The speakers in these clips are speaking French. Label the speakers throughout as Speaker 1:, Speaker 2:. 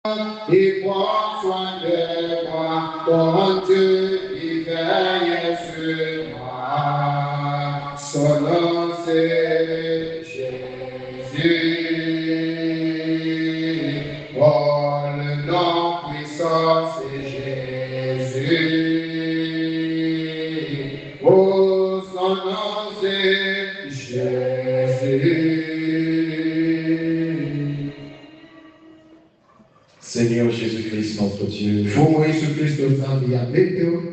Speaker 1: et prends soin de moi, ton Dieu qui veille sur moi. Son nom c'est Jésus. Oh, le nom puissant c'est Jésus. Oh, son nom c'est Jésus.
Speaker 2: Seigneur Jésus-Christ, notre Dieu,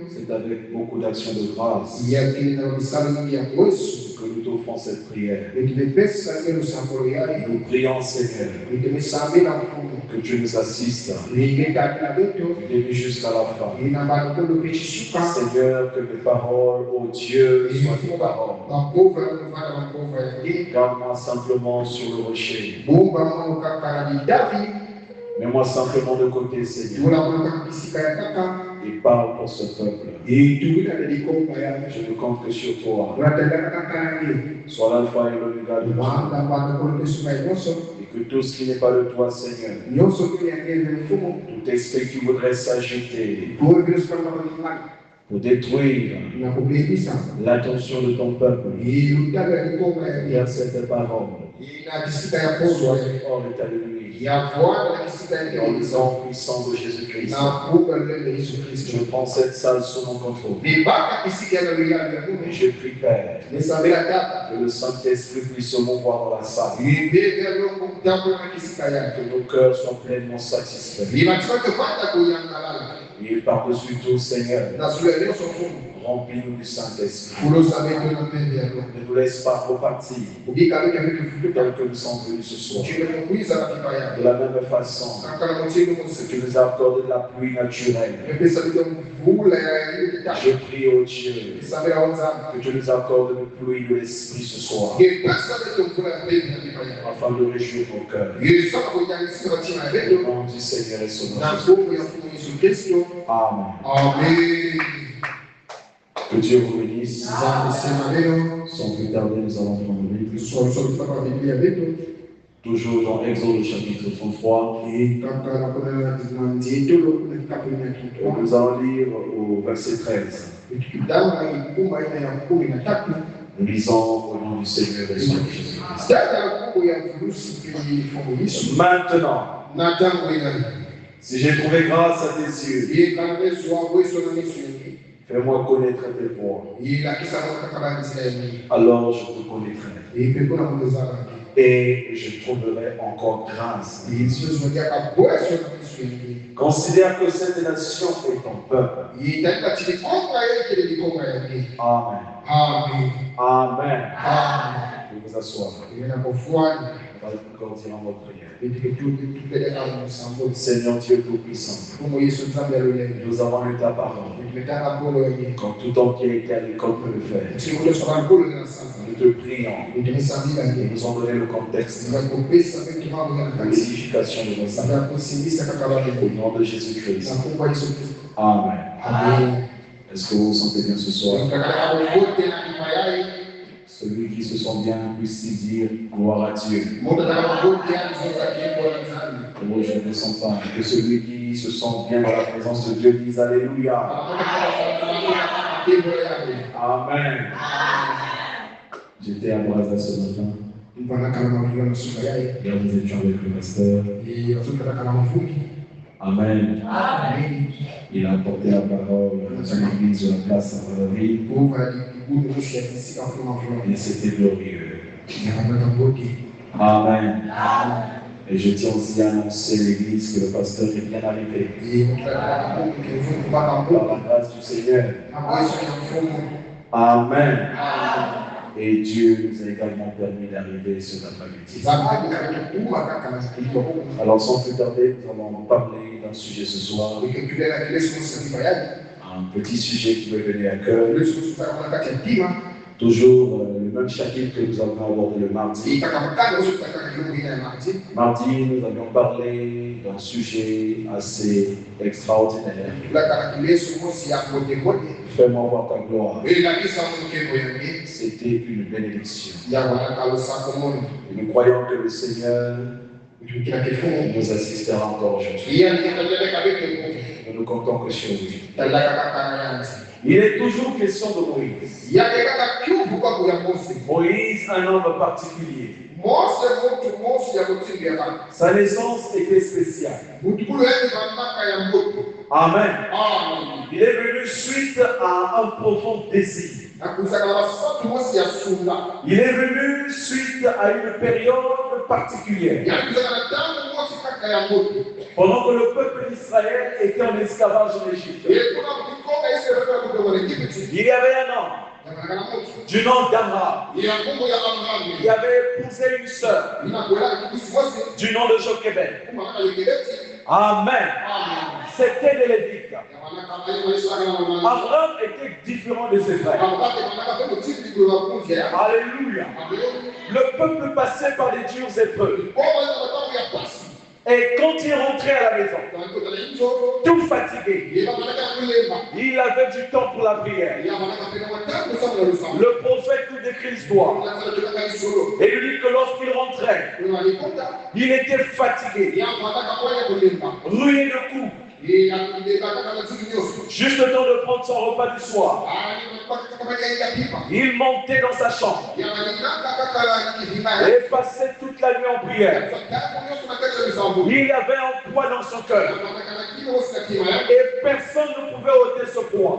Speaker 2: c'est avec beaucoup d'actions de grâce que nous t'offrons cette prière. Nous prions, Seigneur, que tu nous assistes du début jusqu'à la fin. Seigneur, que mes paroles, ô Dieu, soient tes paroles. Garde-moi simplement sur le rocher. Mets-moi simplement de côté, Seigneur, et parle pour ce peuple. Je ne compte que sur toi. Sois l'alpha et l'oméga de moi. Et que tout ce qui n'est pas de toi, Seigneur, tout esprit qui voudrait s'agiter pour détruire l'attention de ton peuple, vers cette parole, soit hors de ta lumière. Dans le nom puissant de Jésus-Christ, je prends cette salle sous mon contrôle. Et je prie, Père, que le Saint-Esprit puisse se mouvoir dans la salle. Que nos cœurs soient pleinement satisfaits. Et par-dessus tout, Seigneur, remplis-nous du Saint-Esprit. Ne nous laisse pas repartir tel que nous sommes venus ce soir. De la même façon que tu nous accordes de la pluie naturelle, je prie au Dieu que tu nous accordes de pluie de l'Esprit ce soir, afin de réjouir nos cœurs. Au nom du Seigneur et son nom. Amen.
Speaker 1: Amen.
Speaker 2: Que Dieu vous bénisse. Sans plus tarder, nous allons prendre le livre. Toujours dans Exode chapitre 33. Et nous allons lire au verset 13. Nous lisons au nom du Seigneur et son Jésus-Christ. Maintenant, si j'ai trouvé grâce à tes yeux, fais-moi connaître tes voies. Alors je te connaîtrai. Et je trouverai encore grâce. Considère que cette nation est ton peuple. Amen.
Speaker 1: Amen.
Speaker 2: Amen.
Speaker 1: Amen.
Speaker 2: Je vous assois. On va encore dire en votre prière. Seigneur Dieu Tout-Puissant, nous avons lu ta parole. Quand tout entier était à l'école peut le faire. Nous te prions. Nous nous en donner le contexte, la signification de nos saints. Au nom de Jésus-Christ. Amen.
Speaker 1: Amen.
Speaker 2: Est-ce que vous vous sentez bien ce soir? Celui qui se sent bien puisse dire gloire à Dieu. Moi, je ne me sens pas. Que celui qui se sent bien dans la présence de Dieu dise Alléluia. Amen. J'étais à Brazza ce matin. Là, nous étions avec le pasteur. Amen.
Speaker 1: Amen.
Speaker 2: Il a apporté la parole à l'église de la place à Valerie. Et c'était glorieux. Amen. Et je tiens aussi à annoncer à l'église que le pasteur est bien arrivé. Par la grâce du Seigneur. Amen. Et Dieu nous a également permis d'arriver cet après-midi. Alors sans plus tarder, nous allons parler d'un sujet ce soir. Un petit sujet qui me venait à cœur. Toujours le même chapitre que nous avons abordé le mardi. Mardi, nous avions parlé d'un sujet assez extraordinaire. Fais-moi voir ta gloire. C'était une bénédiction. Et nous croyons que le Seigneur nous assistera encore aujourd'hui. Nous nous comptons que sur lui. Il est toujours question de Moïse. Moïse, un homme particulier. Sa naissance était spéciale. Amen. Il est venu suite à un profond désir. Il est venu suite à une période particulière. Pendant que le peuple d'Israël était en esclavage en Égypte, il y avait un homme du nom d'Amram. Il avait épousé une sœur du nom de Jochebed. Amen. C'était des Lévites. Amram était différent de ses frères. Alléluia. Le peuple passait par des dures épreuves. Et quand il rentrait à la maison, tout fatigué, il avait du temps pour la prière. Le prophète nous décrit l'histoire et lui dit que lorsqu'il rentrait, il était fatigué, rouillé de coups. Juste le temps de prendre son repas du soir, il montait dans sa chambre et passait toute la nuit en prière. Il avait un poids dans son cœur et personne ne pouvait ôter ce poids.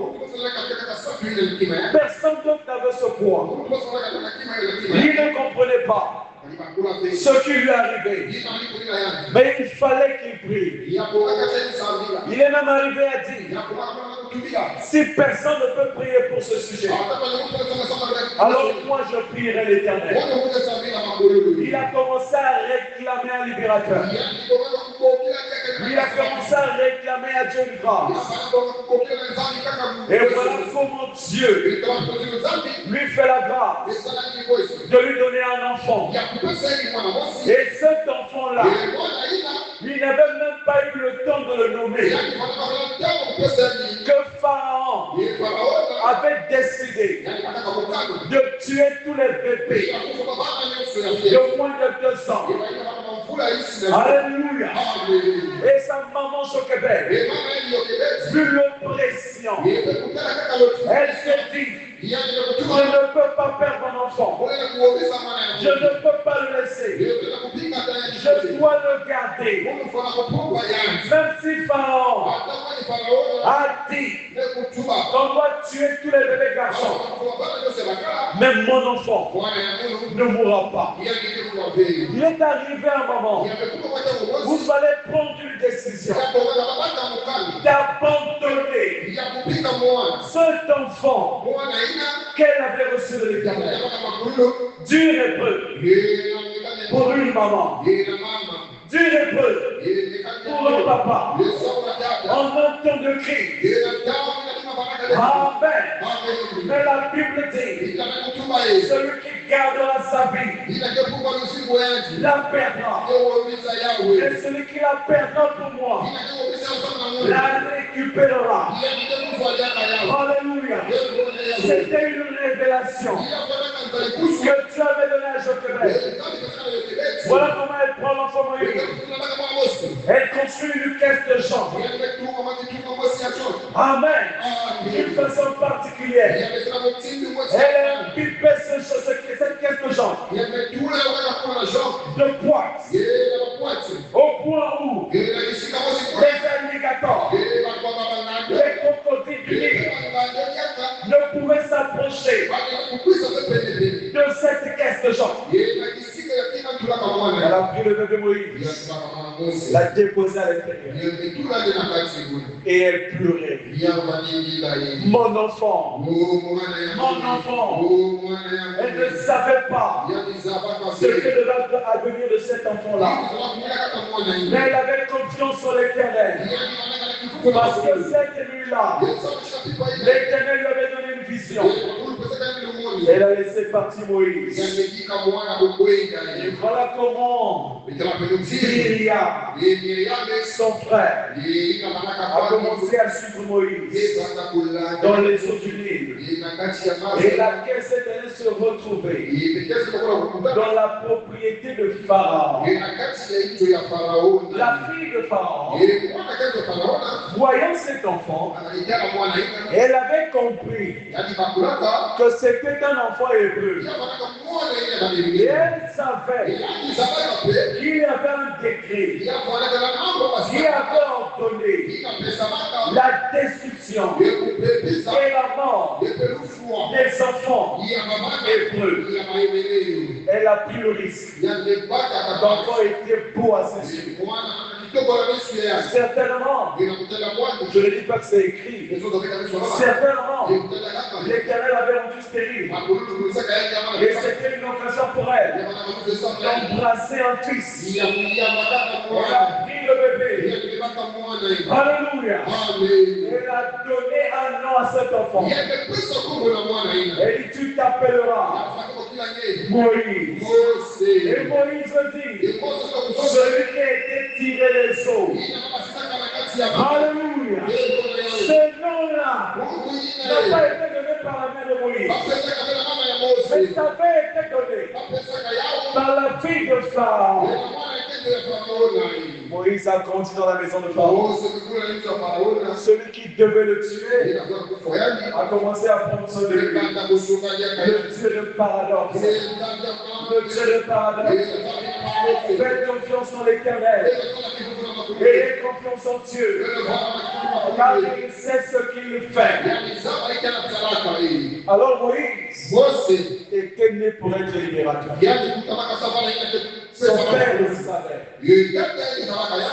Speaker 2: Personne d'autre n'avait ce poids. Il ne comprenait pas ce qui lui arrivait, mais il fallait qu'il prie. Il est même arrivé à dire, si personne ne peut prier pour ce sujet, alors moi je prierai l'Éternel. Il a commencé à réclamer un libérateur. Il a commencé à réclamer à Dieu une grâce. Et voilà comment Dieu lui fait la grâce de lui donner un enfant. Et cet enfant-là, il n'avait même pas eu le temps de le nommer, que Pharaon avait décidé de tuer tous les bébés de moins de 2 ans. Alléluia. Et sa maman Jochebed, vu l'oppression, elle s'est dit, je ne peux pas perdre mon enfant. Je ne peux pas le laisser. Je dois le garder. Même si Pharaon a dit qu'on doit tuer tous les bébés garçons, même mon enfant ne mourra pas. Il est arrivé un moment où il fallait prendre une décision d'abandonner cet enfant qu'elle avait reçu de l'Éternel. Dur épreuve pour une maman. Dur épreuve pour un papa. En un temps de crise. Amen. Mais la Bible dit, celui qui gardera sa vie la perdra. Et celui qui la perdra pour moi la récupérera. Alléluia. C'était une révélation que Dieu avait donnée à Jochebed. Voilà comment elle prend l'enfant Moïse. Elle construit une caisse de chambre. Amen. D'une façon particulière. Elle a pipé cette caisse de chambre de pointe. Au point où les alligators, les crocodiles du Nil ne pouvaient s'approcher de cette caisse de chambre. Elle a pris le bébé Moïse, l'a déposé à l'intérieur et elle pleurait. Mon enfant, mon enfant. Elle ne savait pas ce que devait advenir de cet enfant-là. Mais elle avait confiance en l'Éternel. Parce que cette nuit-là, l'Éternel lui avait donné une vision. Elle a laissé partir Moïse. Et voilà comment Myriam, son frère, a commencé à suivre Moïse dans les eaux du Nil. Et laquelle s'est allée se retrouver dans la propriété de Pharaon. La fille de Pharaon, voyant cet enfant, elle avait compris que c'était un enfant hébreu. Et elle savait qu'il y avait un décret qui avait ordonné la destruction et la mort des enfants hébreux. Elle a pris le risque. L'enfant était beau à ses yeux. Certainement, je ne dis pas que c'est écrit, certainement, l'Éternel avait rendu stérile. Et c'était une occasion pour elle d'embrasser un fils. Elle a pris le bébé. Alléluia. Elle a donné un nom à cet enfant. Elle dit, tu t'appelleras Moïse. Et Moïse dit, celui qui a été tiré des eaux. Alléluia. Ce nom-là n'a pas été donné par la mère de Moïse. Mais ça avait été donné par la fille de Pharaon. Moïse a grandi dans la maison de Pharaon. Celui qui devait le tuer a commencé à prendre soin de lui. Le Dieu de paradoxe. Le Dieu de paradoxe. Faites confiance en l'Éternel. Ayez confiance en Dieu. Car il sait ce qu'il fait. Alors Moïse était né pour être libérateur. Son père le savait.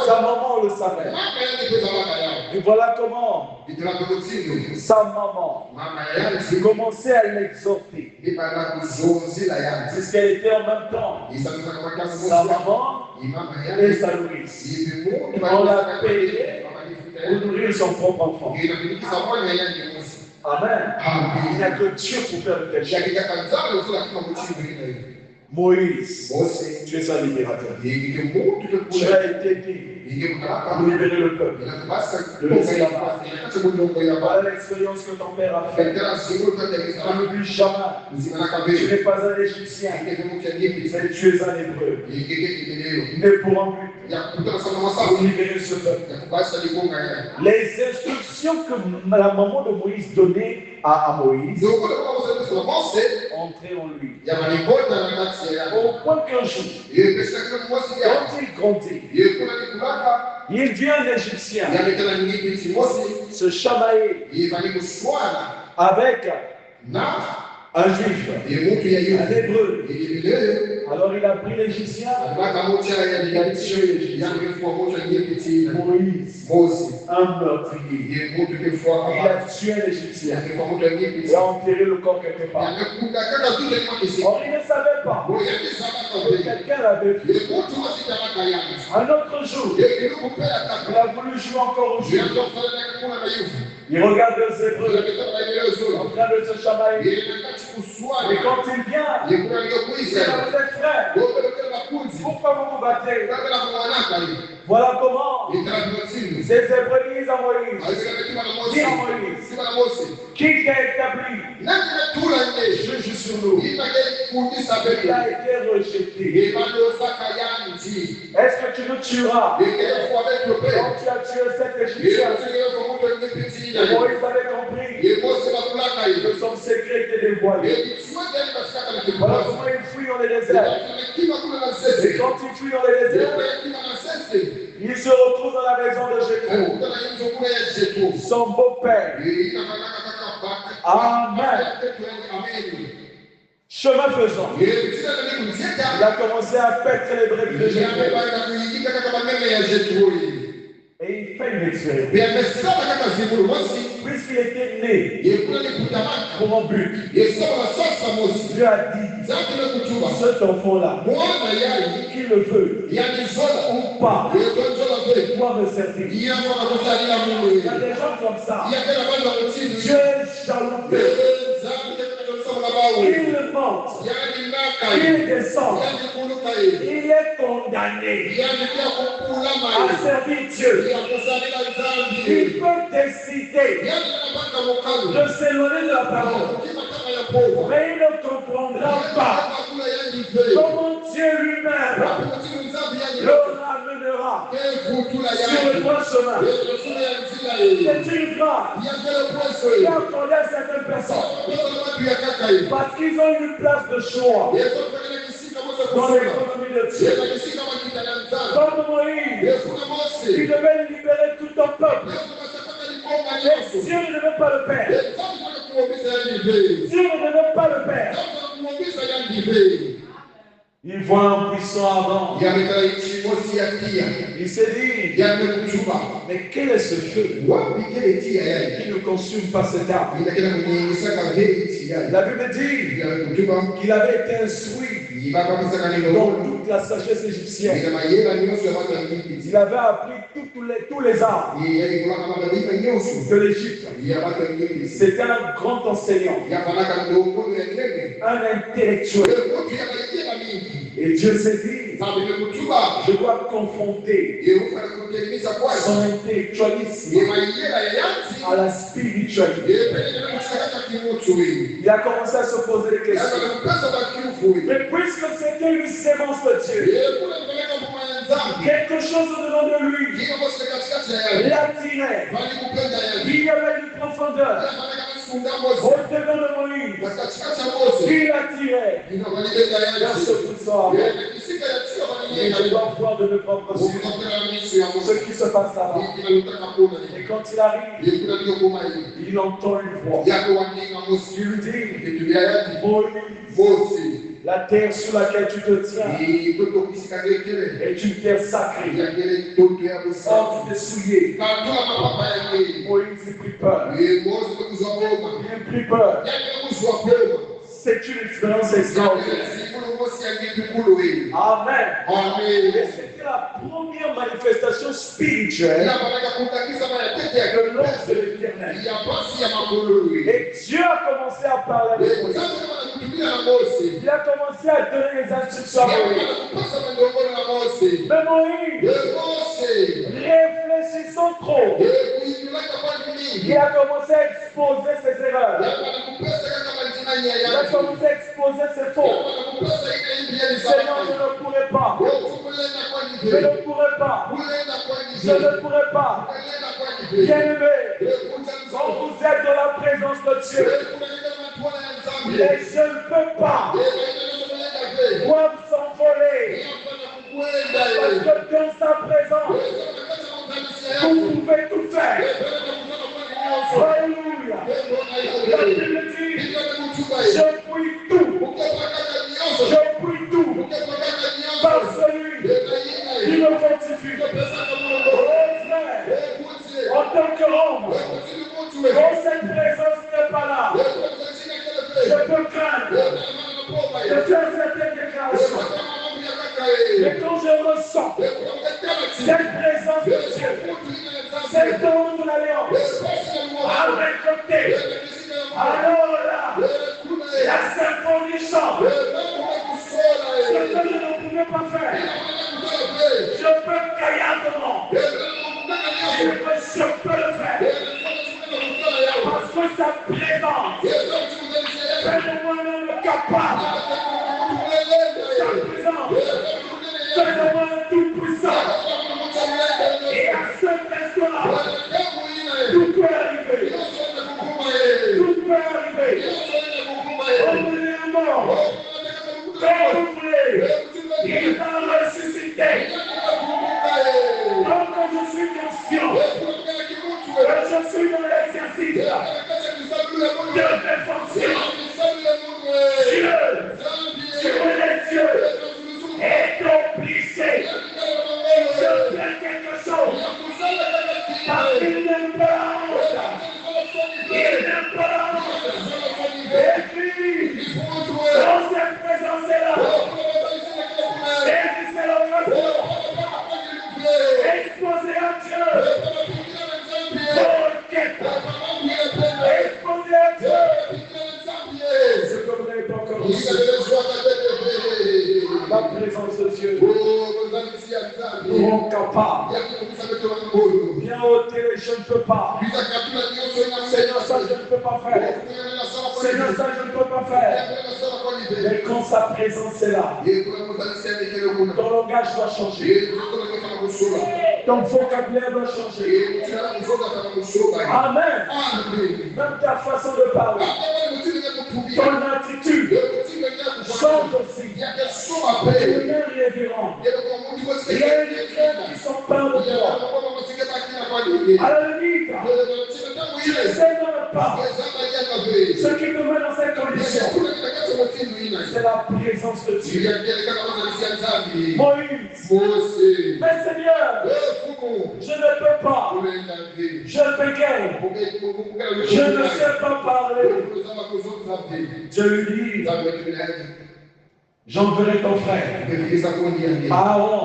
Speaker 2: Sa maman le savait. Et voilà comment sa maman commençait à l'exhorter. Puisqu'elle était en même temps sa maman et sa nourrice. On l'a payé pour nourrir son propre enfant. Amen. Il n'y a que Dieu pour faire de telles choses. Moïse, tu es un libérateur. Tu as été dit pour libérer le peuple de l'esclavage. Voilà l'expérience que ton père a faite. Tu n'oublies jamais. Tu n'es pas un Égyptien, mais tu es un Hébreu. Mais pour un but, pour libérer ce peuple. Les instructions que la maman de Moïse donnait à Moïse entraient en lui. Au point qu'un jour, quand il grandit, il devient un Égyptien, se chamailler avec un juif, un hébreu. Alors il a pris l'Égyptien, il a tué l'Égyptien. Moïse, un meurtrier, il a tué l'Égyptien et a enterré le corps quelque part. Or il ne savait pas que quelqu'un l'avait tué. Un autre jour, il a voulu jouer encore au jeu. Il regarde les Hébreux en train de se chamailler. Et quand il vient, il dit à ses frères, pourquoi vous vous battez? Voilà comment ces Hébreux disent à Moïse, qui t'a établi juge sur nous? Il a été rejeté. Est-ce que tu nous tueras quand tu as tué cet Égyptien? Et Moïse avait compris que son secret était dévoilé. Voilà comment il fuit dans les déserts. Et quand il fuit dans les déserts, il se retrouve dans la maison de Jétro, son beau-père. Amen. Chemin faisant, il a commencé à paître les brebis de Jétro. Et il fait une expérience. Puisqu'il était né pour un but, Dieu a dit, cet enfant-là, qui le veut ou pas, doit me servir. Il y a des gens comme ça. Dieu est jaloux. il monte, il descend, il est condamné à servir Dieu. Il peut décider de s'éloigner de la parole, mais il ne comprendra pas comment Dieu lui-même le ramènera sur le droit chemin. C'est une grâce qui a accordé à certaines personnes parce qu'ils ont une place de choix dans l'économie de Dieu. Comme Moïse, il devait libérer tout un peuple. Mais Dieu ne devait pas le faire. Dieu ne devait pas le faire. Il voit un buisson ardent. Il s'est dit, mais quel est ce feu qui ne consume pas cet arbre? La Bible dit qu'il avait été instruit dans toute la sagesse égyptienne. Il avait appris tous les arts de l'Égypte. C'était un grand enseignant, un intellectuel. Et Dieu s'est dit, je dois confronter son intellectualisme à la spiritualité. Il a commencé à se poser des questions. Mais puisque c'était une sémence de Dieu, quelque chose au-dedans de lui l'attirait. Il y avait une profondeur au-devant de Moïse qui l'attirait vers ce puissant. Et je dois voir de mes propres yeux ce qui se passe là-bas. Et quand il arrive, il entend une voix. Il lui dit, Moïse, la terre sur laquelle tu te tiens est une terre sacrée. Or, tu t'es souillé. Moïse, il prit peur. Il prit peur. C'est une expérience extraordinaire. Amen. Et c'était la première manifestation spirituelle de l'ange de l'Éternel. Et Dieu a commencé à parler avec Moïse. Il a commencé à donner les instructions à Moïse. Mais Moïse, réfléchissant trop, il a commencé à exposer ses erreurs. Il a commencé à exposer ses fautes. Seigneur, je ne pourrais pas. Je ne pourrais pas. Je ne pourrais pas. Bien-aimé, quand vous êtes dans la présence de Dieu, les je ne peux pas doivent s'envoler. Parce que dans sa présence, vous pouvez tout faire. Alléluia. La Bible dit, je puis tout. Je puis tout. Par celui qui me fortifie. Oh frère, en tant qu'homme, quand cette présence n'est pas là, je peux craindre de faire certaines déclarations. Mais quand je ressens cette présence de Dieu, cette don de l'alliance, à récolter, alors là, la symphonie chante. Ce que je ne pouvais pas faire, je peux caillardement. Je peux le faire. Parce que sa présence fait de moi le capable. Sa présence fait de moi tout puissant. Et à ce instant-là, tout peut arriver. Tout peut arriver. Emmenez un mort. Quand vous voulez, il va ressusciter. Donc je suis conscient que je suis dans l'exercice de mes fonctions. Dieu, sur les cieux, est obligé de faire quelque chose. Parce qu'il n'aime pas la honte. Il n'aime pas la honte. Et puis, dans cette présence-là, saisissez l'occasion. Exposez à Dieu. Exposez à Dieu. pas. Viens ôter les je ne peux pas. Seigneur, ça je ne peux pas faire. Seigneur, ça je ne peux pas faire. Mais quand sa présence est là, ton langage doit changer. Ton vocabulaire doit changer. Amen. Même ta façon de parler, ton attitude change aussi. Tu es révérend. Il y a des gens qui sont pas de toi. À la limite, tu ne sais même pas ce qui te met dans cette condition. C'est la présence de Dieu. Moïse, mais Seigneur, je ne peux pas. Je bégaye. Je ne sais pas parler. Je lui dis, j'enverrai ton frère, Aaron,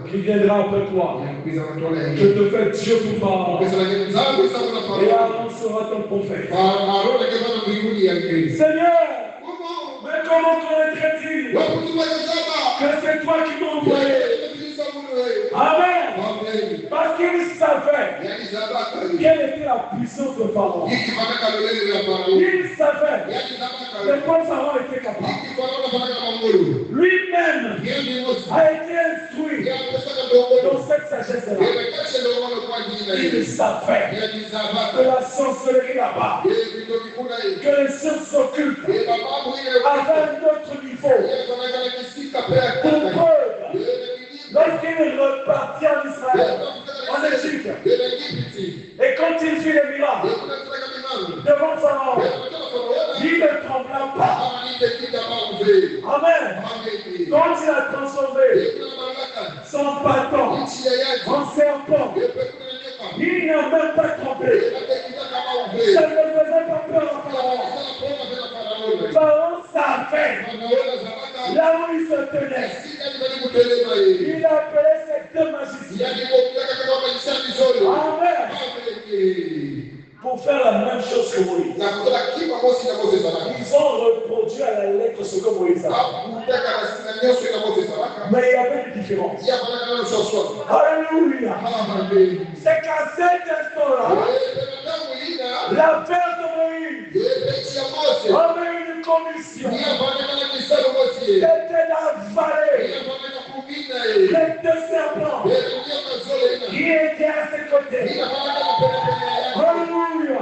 Speaker 2: qui viendra après toi. Je te fais Dieu pour toi. Et Aaron sera ton prophète. Seigneur, mais comment connaîtrait-il que c'est toi qui m'as envoyé? Amen. Parce qu'il savait quelle était la puissance de Pharaon. Il savait de quoi Pharaon était capable. Lui-même a été instruit dans cette sagesse-là. Il savait que la sorcellerie là-bas, que les sciences occultes avaient un autre niveau. Pour preuve, lorsqu'il repartit en Israël, en Égypte, et quand il fit les miracles devant Pharaon, il ne trembla pas. Amen. Quand il a transformé son bâton en serpent, il n'a même pas tremblé. Ça ne faisait pas peur à Pharaon. Pharaon savait là où il se tenait. Il appelait ces deux magiciens. Amen. Pour faire la même chose que Moïse. Ils ont reproduit à la lettre ce que Moïse a fait. Mais il y avait une différence. Alléluia. C'est qu'à cet instant-là, l'affaire de Moïse avait une commission. C'était d'avaler les deux serpents qui étaient à ses côtés. Alléluia.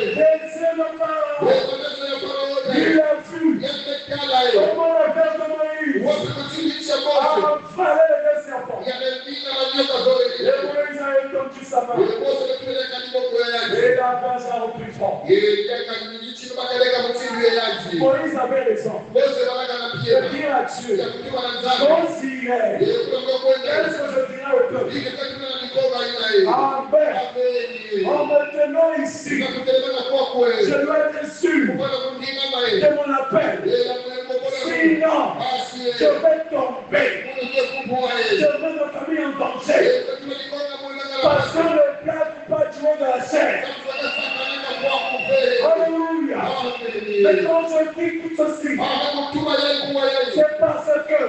Speaker 2: Les yeux de Pharaon, il a vu comment l'affaire de Moïse a avalé les serpents. Et Moïse a étendu sa main. Et l'affaire s'est repris fort. Moïse avait raison de dire à Dieu, considérez, qu'est-ce que je dirai au peuple? Amen. En me tenant ici, je dois être sûr de mon appel. Sinon, je vais tomber. Je mets ma famille en danger. Parce que le plat n'est pas du haut de la chair. Alléluia. Mais quand je dis tout ceci, c'est parce que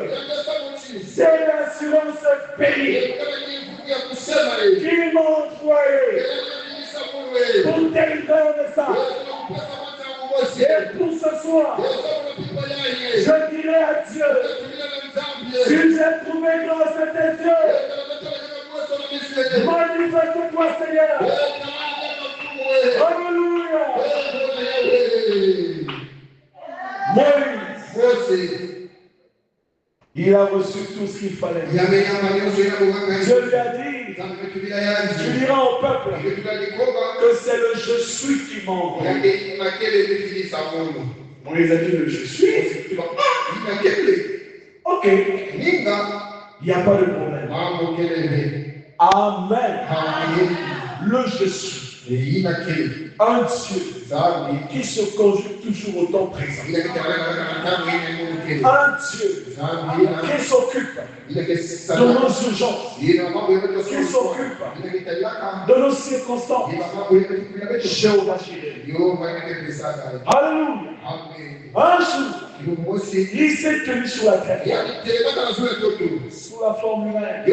Speaker 2: j'ai l'assurance payée qu'ils m'ont envoyé pour délivrer de ça. Et pour ce soir, je dirai à Dieu, si j'ai trouvé grâce à tes yeux, manifeste-toi Seigneur. Alléluia. Moïse, il a reçu tout ce qu'il fallait. Dieu lui a dit, tu diras au peuple que c'est le je suis qui m'a envoyé. Moïse a dit le je suis. Ok. Il n'y a pas de problème. Amen. Le je suis. Un Dieu qui se conjugue toujours au temps présent. Un Dieu qui s'occupe de nos urgences, qui s'occupe de nos circonstances. Jéhovah Jireh. Alléluia. Un jour, il s'est tenu sur la terre, sous la forme humaine, et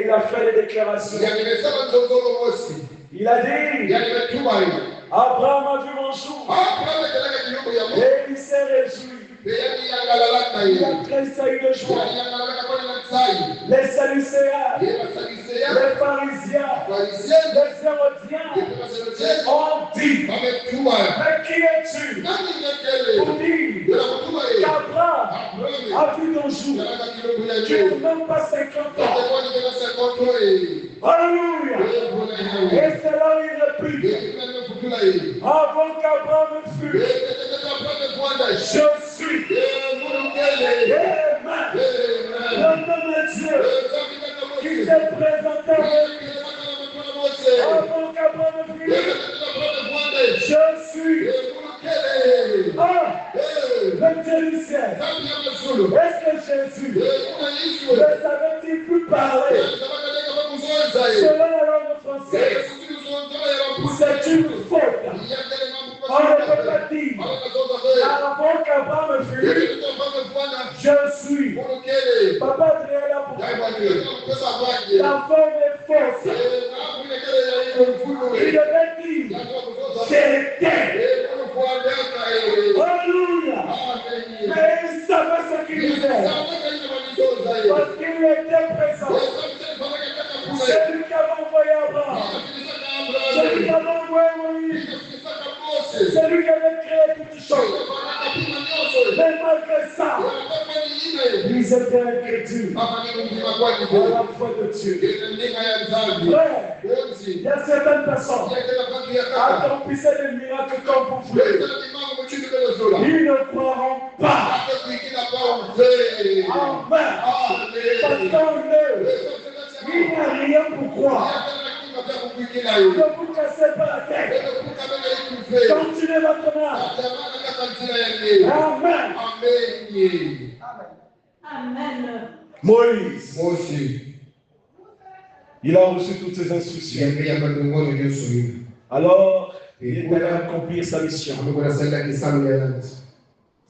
Speaker 2: il a fait des déclarations. Il a dit, Abraham a vu mon jour, et il s'est réjoui. Il a tressailli de joie. Les Sadducéens, les pharisiens, les Hérodiens ont dit, mais qui es-tu pour dire qu'Abraham a vu ton jour? Tu n'as même pas 50 ans. Alléluia. Et c'est là où il réplique, avant qu'Abraham fût, je suis. Amen. L'homme de Dieu qui s'est présenté avant qu'Abraham fût, je suis. Le Dieu du ciel. Est-ce que Jésus ne savait-il plus parler selon la langue française? C'est une faute. On ne peut pas dire avant qu'Abraham fût, je suis. Papa Adrien là pour la forme est fausse. Il devait dire j'étais. Alléluia. Mais il savait ce qu'il disait. Parce qu'il était présent. C'est lui qui avait envoyé Abraham. C'est lui qui avait envoyé Moïse. C'est lui qui avait créé toutes choses. Mais malgré ça, ils étaient incrédules à la foi de Dieu. Frère, il y a certaines personnes accomplissaient des miracles comme vous voulez. Ils ne croiront pas. Amen. Parce qu'en eux, il n'y a rien pour croire. Ne vous cassez pas la tête. Continuez votre marche. Amen. Amen. Moïse, il a reçu toutes ses instructions. Alors, il est allé accomplir sa mission.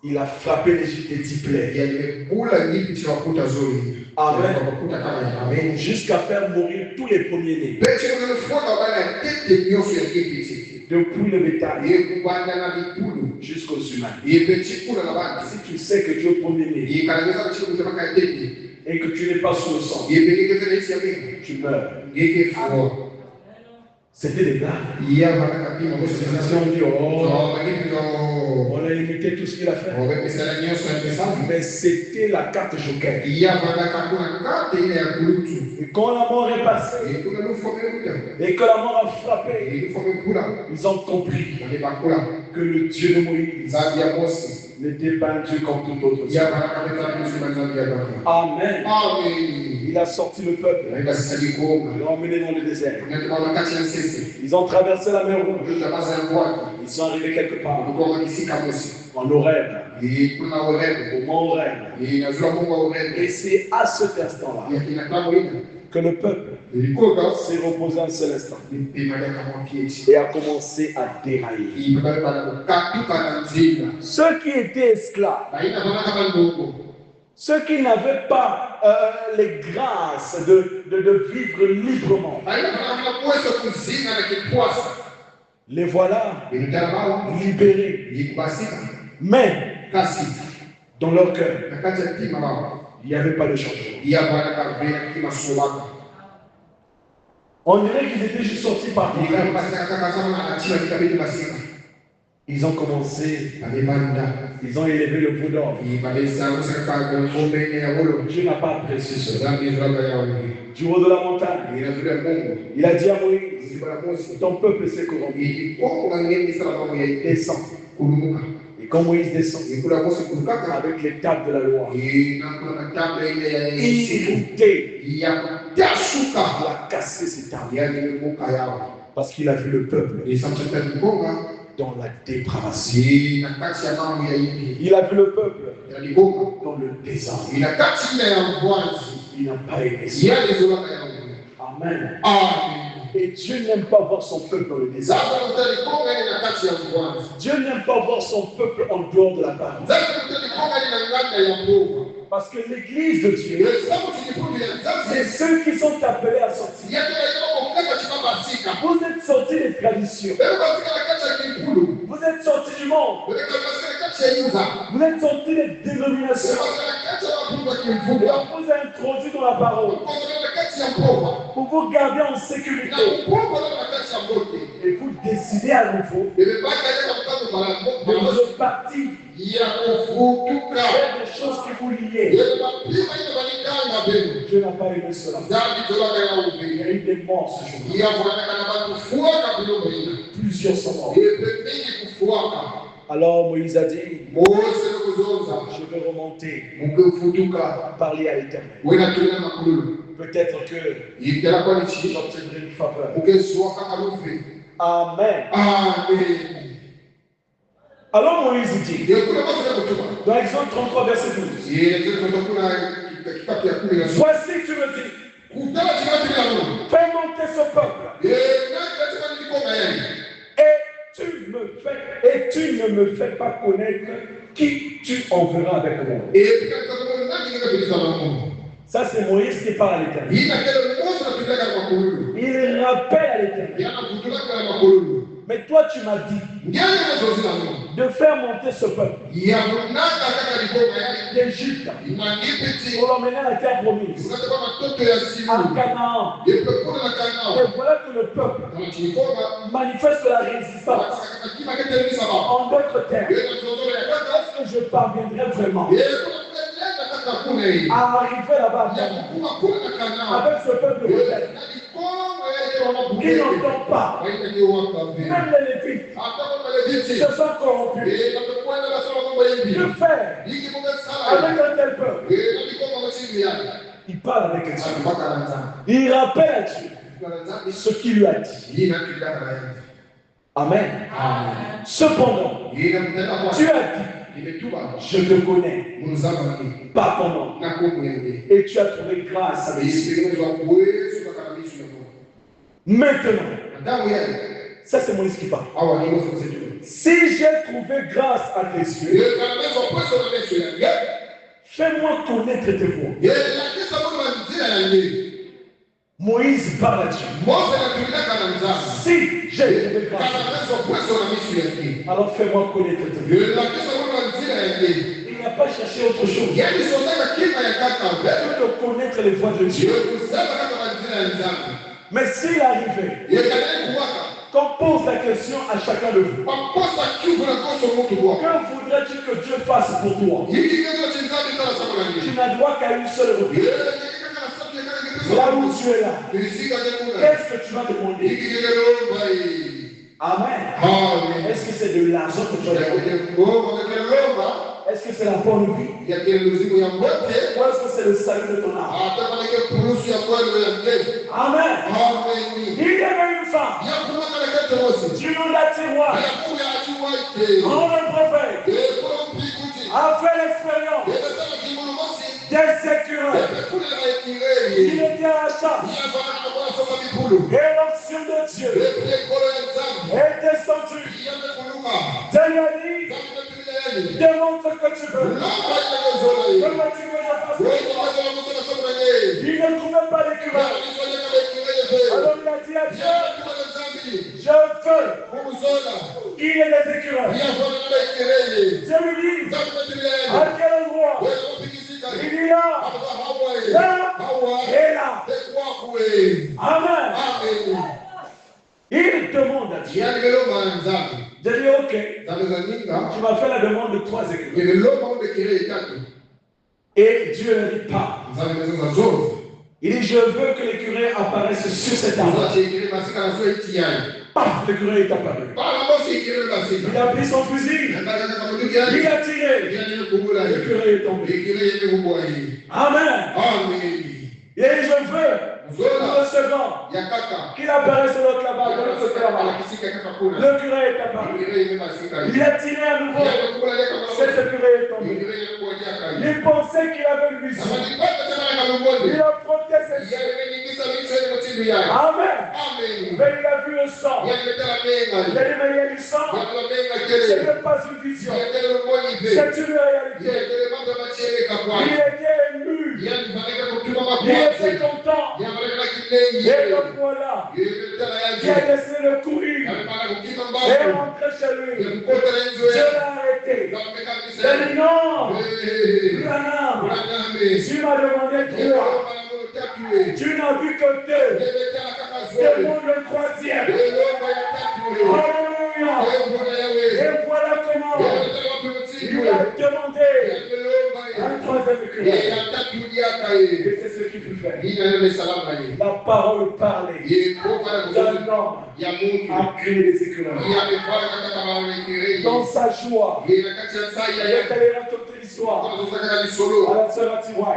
Speaker 2: Il a frappé l'Égypte et 10 plaies. Amen. Jusqu'à faire mourir tous les premiers-nés. Depuis le bétail jusqu'aux humains. Si tu sais que tu es premier-né et que tu n'es pas sous le sang, tu meurs. C'était des blagues. On dit, on a imité tout ce qu'il a fait. Mais c'était la carte joker. Et quand la mort est passée, et que la mort a frappé, ils ont compris que le Dieu de Moïse n'était pas un Dieu comme tout autre Dieu. Amen. Il a sorti le peuple. Il l'a emmené dans le désert. Ils ont traversé la mer Rouge. Ils sont arrivés quelque part. En Horeb. Au mont Horeb. Et c'est à cet instant-là que le peuple s'est reposé un seul instant et a commencé à dérailler. Ceux qui étaient esclaves, ceux qui n'avaient pas les grâces de vivre librement, les voilà libérés. Mais dans leur cœur, il n'y avait pas de changement. On dirait qu'ils étaient juste sortis par terre. Ils ont commencé, ils ont élevé le bout d'or. Dieu n'a pas apprécié cela. Du haut de la montagne, il a dit à Moïse, ton peuple s'est corrompu. Descends. Et quand Moïse descend avec les tables de la loi, il a cassé ces tables parce qu'il a vu le peuple dans la dépravation. Il a vu le peuple dans le désordre. Il n'a pas aimé ça. Amen. Et Dieu n'aime pas voir son peuple dans le désordre. Dieu n'aime pas voir son peuple en dehors de la parole. Parce que l'église de Dieu, c'est ceux qui sont appelés à sortir. Vous êtes sortis des traditions. Vous êtes sortis du monde. Vous êtes sortis des dénominations. On vous a introduit dans la parole pour vous garder en sécurité. Et vous décidez à nouveau de repartir faire des choses qui vous liaient. Dieu n'a pas aimé cela. Il y a eu des morts ce jour. Plusieurs sont morts. Alors Moïse a dit, je vais remonter, parler à l'Éternel. Peut-être que j'obtiendrai une faveur. Amen. Alors Moïse dit, dans Exode 33, verset 12, voici tu me dis, fais monter ce peuple. Et tu ne me fais pas connaître qui tu enverras avec moi. Ça, c'est Moïse qui parle à l'Éternel. Il rappelle à l'Éternel. Mais toi, tu m'as dit de faire monter ce peuple d'Égypte pour l'emmener à la terre promise, à Canaan. Et voilà que le peuple manifeste la résistance. En d'autres termes, est-ce que je parviendrai vraiment à arriver là-bas avec ce peuple rebelle qui n'entend pas? Même les Lévites se sont corrompus. Que faire avec un tel peuple? Il parle avec Dieu. Il rappelle à Dieu ce qu'il lui a dit. Amen. Cependant, tu as dit, je te connais par ton nom, et tu as trouvé grâce à mes yeux. Maintenant, ça c'est Moïse qui parle. Si j'ai trouvé grâce à tes yeux, fais-moi connaître tes voies. Moïse parle à Dieu. Si j'ai trouvé grâce, alors fais-moi connaître tes voies. Il n'a pas cherché autre chose que de connaître les voies de Dieu. Mais s'il arrivait qu'on pose la question à chacun de vous, que voudrais-tu que Dieu fasse pour toi? Tu n'as droit qu'à une seule réponse. Là où tu es là, qu'est-ce que tu vas demander? Amen. Est-ce que c'est de l'argent que tu vas demander? Est-ce que c'est la bonne vie? Ou est-ce que c'est le salut de ton âme? Amen. Il y avait une femme du nom d'Atirois, grand le prophète, a fait l'expérience des écureuils. Il était à la chasse. Et l'onction de Dieu est descendue. Dieu lui a dit, demande ce que tu veux. Comment tu veux la fasse? Il ne trouvait pas d'écureuil. Alors il a dit à Dieu, je veux qu'il y ait des écureuils. Dieu lui dit, à quel endroit? Il y a là et là. Amen. Il demande à Dieu. J'ai dit, ok, tu m'as fait la demande de 3 écureuils. Et Dieu ne dit pas. Il dit, je veux que l'écureuil apparaisse sur cet arbre. Paf, l'écureuil est apparu. Il a pris son fusil. Il a tiré. L'écureuil est tombé. Amen. Et je veux, pour le second, qu'il apparaisse sur l'autre là-bas, de l'autre côté là-bas. L'écureuil est apparu. Il a tiré à nouveau. Cet écureuil est tombé. Il pensait qu'il avait une mission. Il a frotté ses yeux. Amen. Mais il a vu le sang. Il a dit, mais il y a du sang. Ce n'est pas une vision. C'est une réalité. Il était ému. Il était content. Et le voilà. Il a laissé le courir. Et rentré chez lui. Dieu l'a arrêté. Il a dit non. Branham, tu m'as demandé de toi. Tu n'as vu que deux. C'est moi le troisième. Alléluia. Et voilà comment il a demandé un troisième éclair. Et c'est ce qu'il peut faire. La parole parlait d'un homme a créé des éclairs. Dans sa joie, il est allé raconter l'histoire à la sœur Atiwai.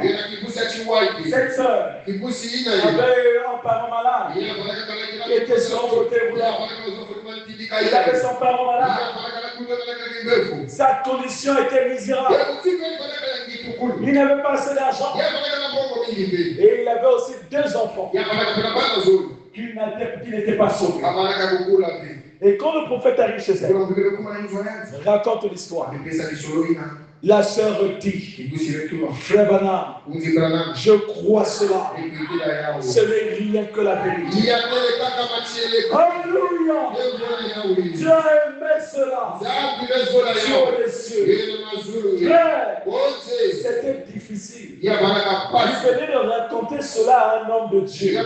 Speaker 2: Cette sœur avait un parent malade qui était sur un fauteuil roulant. Il avait son parent malade. Sa condition était misérable. Il n'avait pas assez d'argent. Et il avait aussi deux enfants qui n'étaient pas sauvés. Et quand le prophète arrive chez elle, raconte l'histoire. La sœur dit, frère Branham, je crois cela. Ce n'est rien que la vérité. Alléluia. Dieu a aimé cela sur les cieux. Frère, c'était difficile. Il venait de raconter cela à un homme de Dieu, à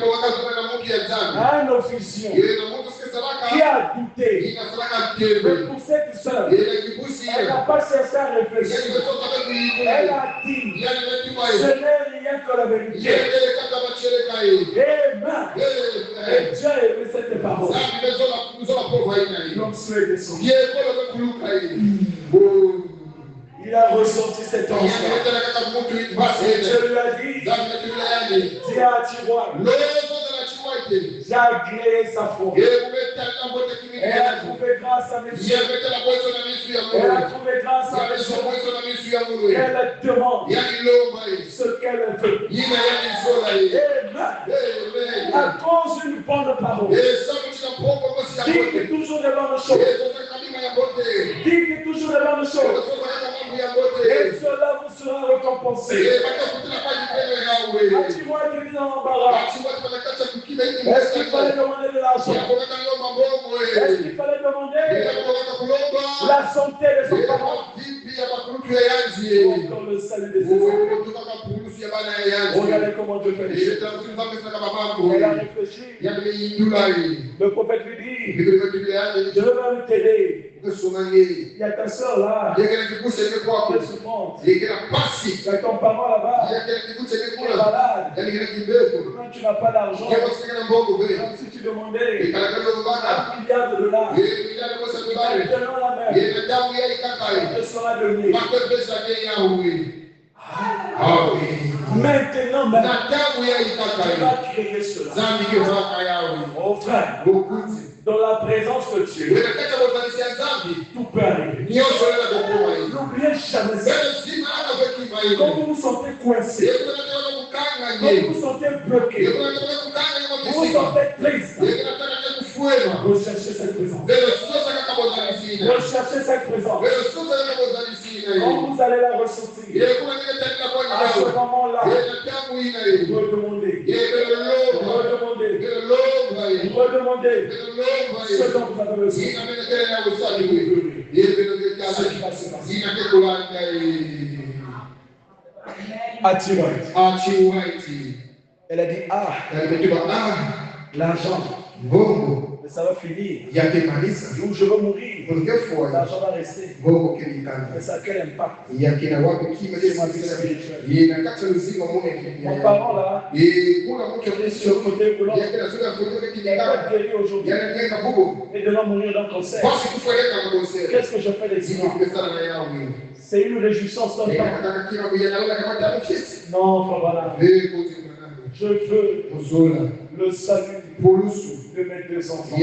Speaker 2: un officier qui a douté. Mais pour cette sœur, elle n'a pas cherché à réfléchir. Elle a dit, ce n'est rien que la vérité. Amen. Et Dieu a aimé cette parole. L'homme suait de son. Il a ressenti cette onction. Et Dieu lui a dit, dis à Atiwai, j'ai agréé sa foi. Elle a trouvé grâce à mes yeux. Elle a trouvé grâce à mes yeux. Elle demande ce qu'elle veut. Amen. À cause d'une bonne parole. Dites toujours les bonnes choses. Dites toujours les bonnes choses. Et cela vous sera récompensé. Atiwai était dans l'embarras. Est-ce qu'il fallait demander de l'argent? Est-ce qu'il fallait demander la santé de ses parents? Encore le salut de ses enfants. Regardez comment Dieu fait les choses. Elle a réfléchi. Le prophète lui dit, je veux même t'aider. Il y a ta soeur là, qui est souffrante. Il y a ton parent là-bas, qui est malade. Quand tu n'as pas d'argent, comme si tu demandais $1 milliard, maintenant la même, elle te sera donnée. Maintenant, tu vas créer cela. Oh frère, dans la présence de Dieu, tout peut arriver. N'oubliez jamais ça. Quand vous vous sentez coincé, quand vous vous sentez bloqué, vous vous sentez triste, recherchez cette présence. Recherchez cette présence. Quand vous allez la ressentir, à ce moment-là, redemandez ce dont vous avez besoin. Ce qui va se passer. Atiwai. Elle a dit, l'argent Mais ça va finir.
Speaker 1: yakemalisa
Speaker 2: Où je veux mourir.
Speaker 1: ungefua
Speaker 2: L'argent va rester.
Speaker 1: boko kelikana
Speaker 2: Mais ça a quel impact?
Speaker 1: yakina wapi kima
Speaker 2: C'est ma vie spirituelle.
Speaker 1: yena kata uzima
Speaker 2: Mon parent là,
Speaker 1: kuna mtu
Speaker 2: qui est sur le côté volant,
Speaker 1: yakina sura kutoka
Speaker 2: il n'est
Speaker 1: kilikana
Speaker 2: pas guéri aujourd'hui.
Speaker 1: yanateka bubu
Speaker 2: Et demain mourir d'un cancer.
Speaker 1: basi kufueleka mkonsera
Speaker 2: Qu'est-ce que je fais des
Speaker 1: sisi
Speaker 2: dimanches?
Speaker 1: tumesana na yao
Speaker 2: C'est une réjouissance dans le temps.
Speaker 1: nataka kila kuyana kama tamfisi
Speaker 2: Non, frère, voilà. Je veux le salut de mes deux enfants.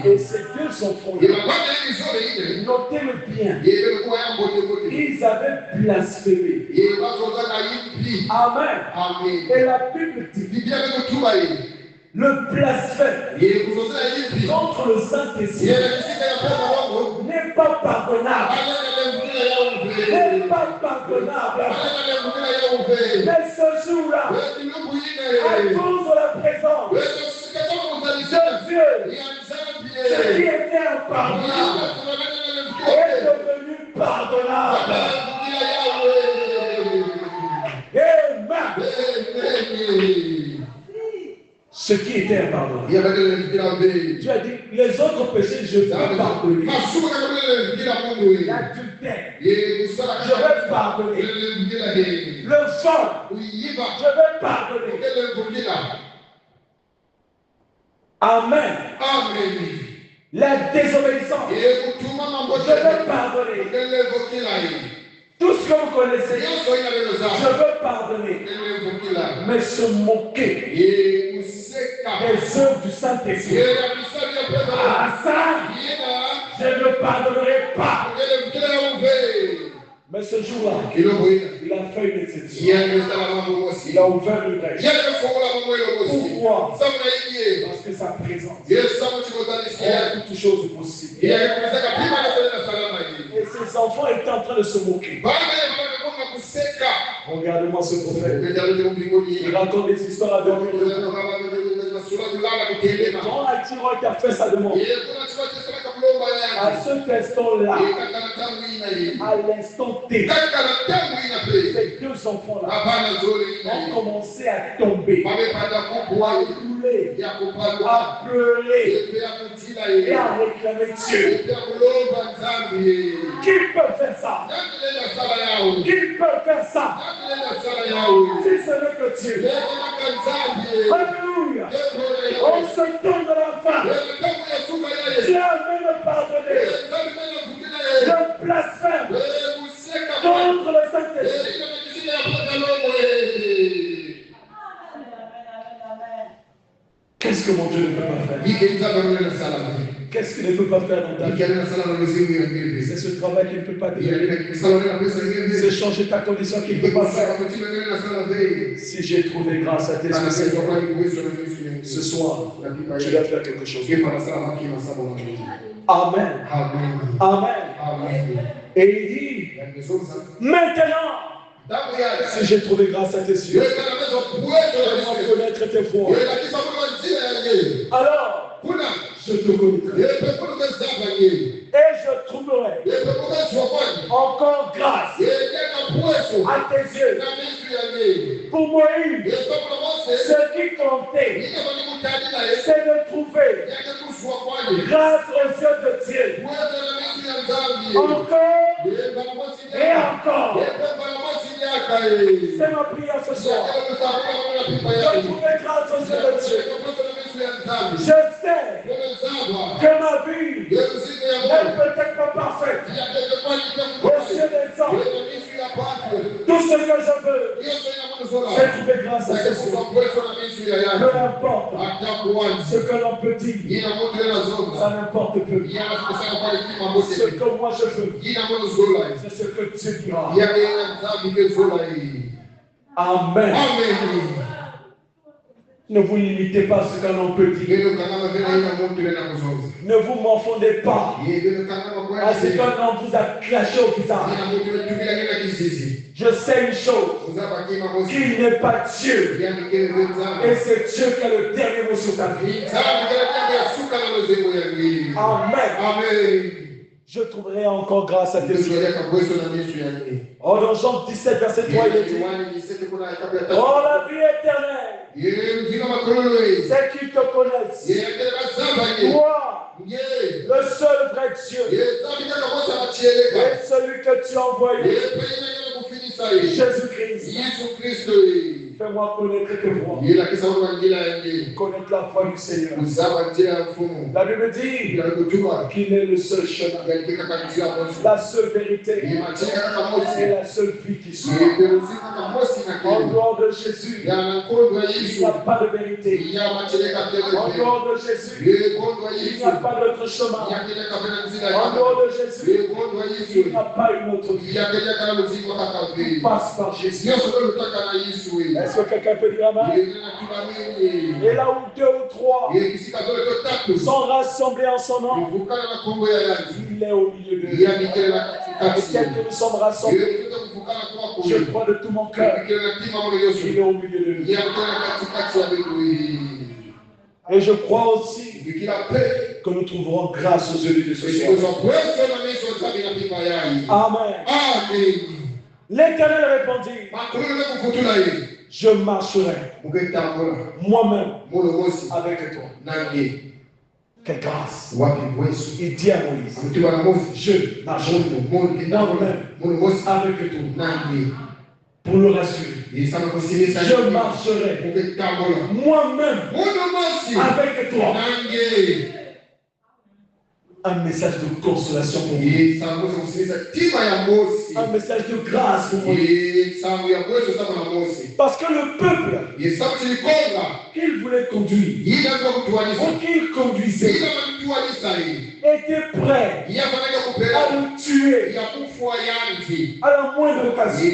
Speaker 2: Et ces deux enfants, notez-le bien, ils avaient blasphémé. Amen. Et la Bible dit, le blasphème contre le Saint-Esprit n'est pas pardonnable. N'est pas pardonnable. Mais ce jour-là, à cause de la présence de Dieu, ce qui était impardonnable est devenu pardonnable. Amen. Ce qui était impardonnable. Tu as dit, les autres péchés, je vais pardonner. L'adultère, je vais pardonner. Le vol, je vais pardonner. Amen. La désobéissance, je vais pardonner. Tout ce que vous connaissez, je veux pardonner. Mais se moquer des œuvres du Saint-Esprit, ah ça, je ne pardonnerai pas. Mais ce jour-là, il a fait une exception. Il a ouvert le grève. Pourquoi? Parce que sa présence rend toutes choses possibles. Et ses enfants étaient en train de se moquer. Regardez-moi ce prophète. Il raconte des histoires à dormir. Quand la tyroïde a fait sa demande, à ce instant-là, à l'instant T, ces deux enfants-là ont commencé à tomber, à rouler, à pleurer et à réclamer Dieu. Qui peut faire ça? Qui peut faire ça? Si ce n'est que Dieu. Alléluia. On se tourne de la fin. Dieu veut me pardonner. Je blasphème contre le Saint-Esprit. Qu'est-ce que mon Dieu ne peut pas faire? Qu'est-ce qu'il ne peut pas faire dans ta vie? C'est ce travail qu'il ne peut pas développer. C'est changer ta condition qu'il ne peut pas faire. Si j'ai trouvé grâce à tes yeux, ce soir, tu dois faire quelque chose. Amen. Amen. Et il dit, maintenant, si j'ai trouvé grâce à tes yeux, je connaître tes voies. Alors, je te connaîtrai. Et je trouverai encore grâce à tes yeux. Pour Moïse, ce qui comptait, c'est de trouver grâce aux yeux de Dieu. Encore et encore. C'est ma prière ce soir. Je trouverai grâce aux yeux de Dieu. Je sais que ma vie n'est peut-être pas parfaite aux yeux des hommes. Tout ce que je veux, c'est trouver grâce à ce soir. Peu importe ce que l'on peut dire, ça n'importe peu. Ce que moi je veux, c'est ce que Dieu dira. Amen. Ne vous limitez pas à ce que l'on peut dire. Ne vous morfondez pas à ce que l'on vous a clashé au visage. Je sais une chose, qu'il n'est pas Dieu. Et c'est Dieu qui a le dernier mot sur ta vie. Amen. Je trouverai encore grâce à tes yeux. Oh, dans Jean 17, verset 3, il est dit, oh, la vie éternelle, c'est qu'ils te connaissent, envoyé. Jésus-Christ. Fais-moi connaître tes voies. Connaître la foi du Seigneur. La Bible dit qu'il est le seul chemin, la seule vérité et la seule vie qui soit. En dehors de Jésus, il n'y a pas de vérité. En dehors de Jésus, il n'y a pas d'autre chemin. En dehors de Jésus, il n'y a pas une autre vie. Tout passe par Jésus. Est-ce que quelqu'un peut dire amen? Et là où 2 ou 3 sont rassemblés en son nom, il est au milieu d'eux. Et tel que nous sommes rassemblés, je crois de tout mon cœur, il est au milieu de nous. Et je crois aussi que nous trouverons grâce aux yeux de ce soir. Amen. L'Éternel répondit, je marcherai moi-même avec toi. Quelle grâce. Il dit à Moïse, je marcherai moi-même avec toi. Pour le rassurer, je marcherai moi-même avec toi. Un message de consolation pour vous. Un message de grâce pour vous. Parce que le peuple qu'il voulait conduire, ou qu'il conduisait, était prêt à le tuer à la moindre occasion.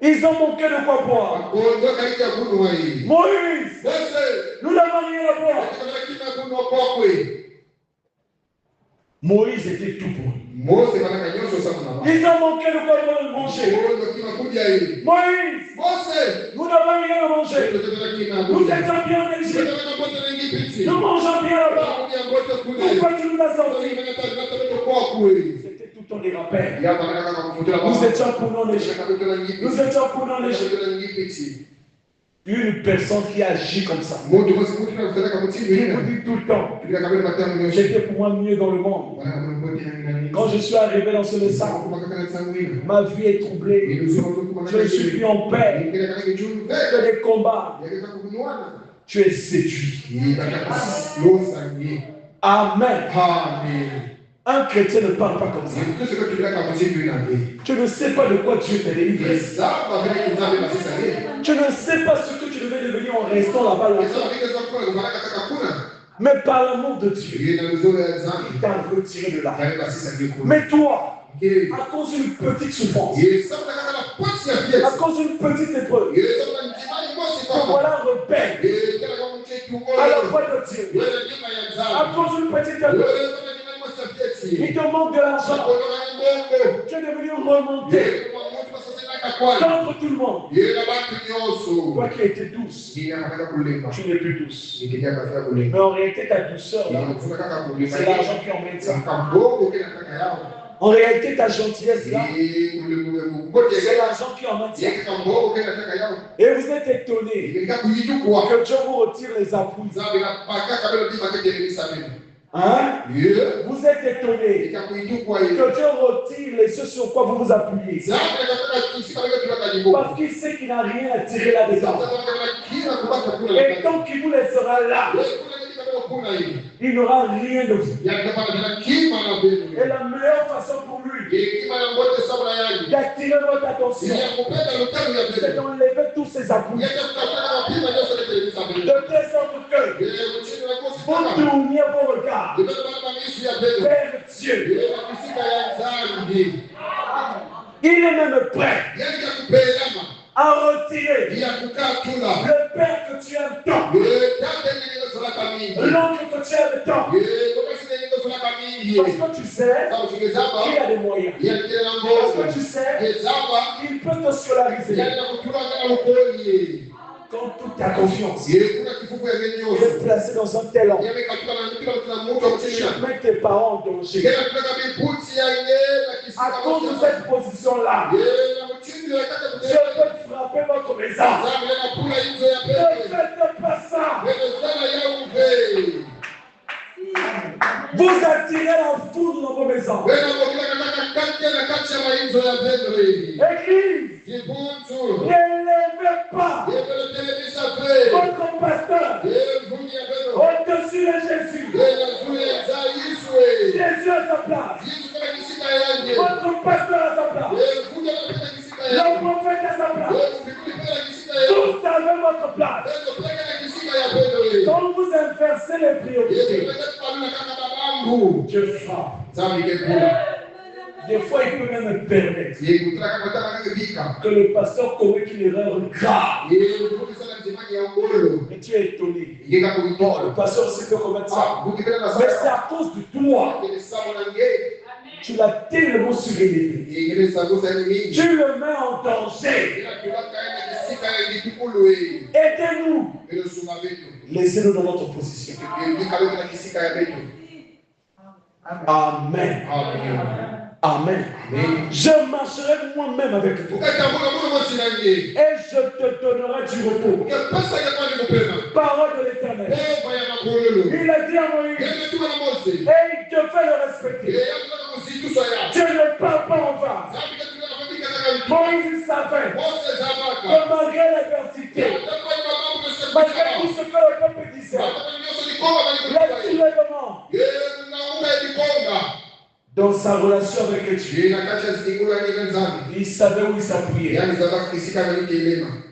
Speaker 2: Ils ont manqué de quoi boire. Moïse, nous n'avons rien à boire. Moïse était tout pour eux. Ils ont manqué de quoi manger. Moïse, nous n'avons rien à manger. Nous étions bien en Égypte. Nous mangeons bien là-bas. Pourquoi tu nous as sortis? C'était tout ton rappel. Nous étions pour nous en Égypte. Nous étions pour nous en Égypte. Une personne qui agit comme ça. Il vous dit tout le temps. J'étais pour moi mieux dans le monde. Quand je suis arrivé dans ce message, ma vie est troublée. Je ne suis plus en paix. Que des combats. Tu es séduit. Amen. Un chrétien ne parle pas comme ça. Tu ne sais pas de quoi Dieu t'a délivré. Tu ne sais pas ce que tu devais devenir en restant là-bas longtemps. Mais par l'amour de Dieu, il t'a retiré de là. Mais toi, à cause d'une petite souffrance, à cause d'une petite épreuve, te voilà rebelle à la voix de Dieu. À cause d'une petite épreuve, il te manque de l'argent. Tu es devenu remonté contre tout le monde. Toi qui étais douce, tu n'es plus douce. Mais en réalité, ta douceur, c'est l'argent qui en maintient. En réalité, ta gentillesse, là, c'est l'argent qui en maintient. Et vous êtes étonné que Dieu vous retire les appuis. Hein? Vous êtes étonné que Dieu retire les ceux sur quoi vous vous appuyez. Parce qu'il sait qu'il n'a rien à tirer là-dedans. Et tant qu'il vous laissera là, il n'aura rien de vous. Et la meilleure façon pour lui d'attirer votre attention, c'est d'enlever tous ces appuis. De telle sorte que vous tourniez vos regards vers Dieu. Il est même prêt à retirer le père que tu aimes tant, l'oncle que tu aimes tant. Parce que tu sais qu'il a des moyens. Parce que tu sais qu'il peut te scolariser. Quand toute ta confiance est placée dans un tel angle, tu mets tes parents en danger. À cause de cette position-là, je peux frapper votre maison. Ne faites pas ça. Vous attirez la foudre dans vos maisons.
Speaker 3: pas votre pasteur au-dessus de Jésus. Jésus à sa place. Votre pasteur à sa place. Le prophète à sa place. Tous avez votre place. Quand vous inversez les priorités, Dieu frappe. Des fois, il peut même me permettre que le pasteur commette une erreur grave. Et tu es étonné. Bon, le pasteur aussi peut commettre ça. Mais c'est à cause de toi. Tu l'as tellement surélevé. Tu le mets en danger. Aidez-nous. Laissez-nous dans notre position. Amen. Amen. Je marcherai moi-même avec vous. Et je te donnerai du repos. Parole de l'Éternel. Il a dit à Moïse. Et il devait le respecter. Dieu ne parle pas en vain. Moïse savait que malgré l'adversité, malgré tout ce que le peuple disait, les soulèvements, dans sa relation avec Dieu, il savait où il s'appuyait.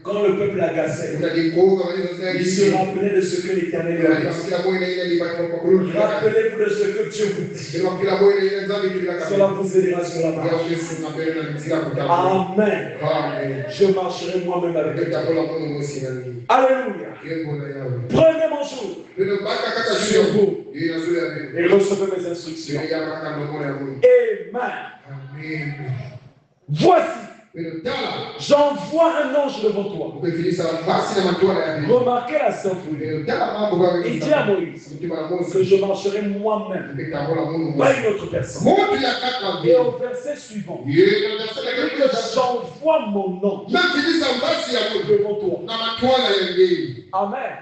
Speaker 3: Quand le peuple agaçait, il se rappelait de ce que l'Éternel lui a dit. Rappelez-vous de ce que Dieu vous dit. Cela vous aidera sur la marche. Amen. Je marcherai moi-même avec toi. Alléluia. Prenez mon jour sur vous et recevez mes instructions. Amen. Voici, j'envoie un ange devant toi. Remarquez la symphonie. Il dit à Moïse que je marcherai moi-même, pas une autre personne. Et au verset suivant, il dit que j'envoie mon ange devant toi. Amen.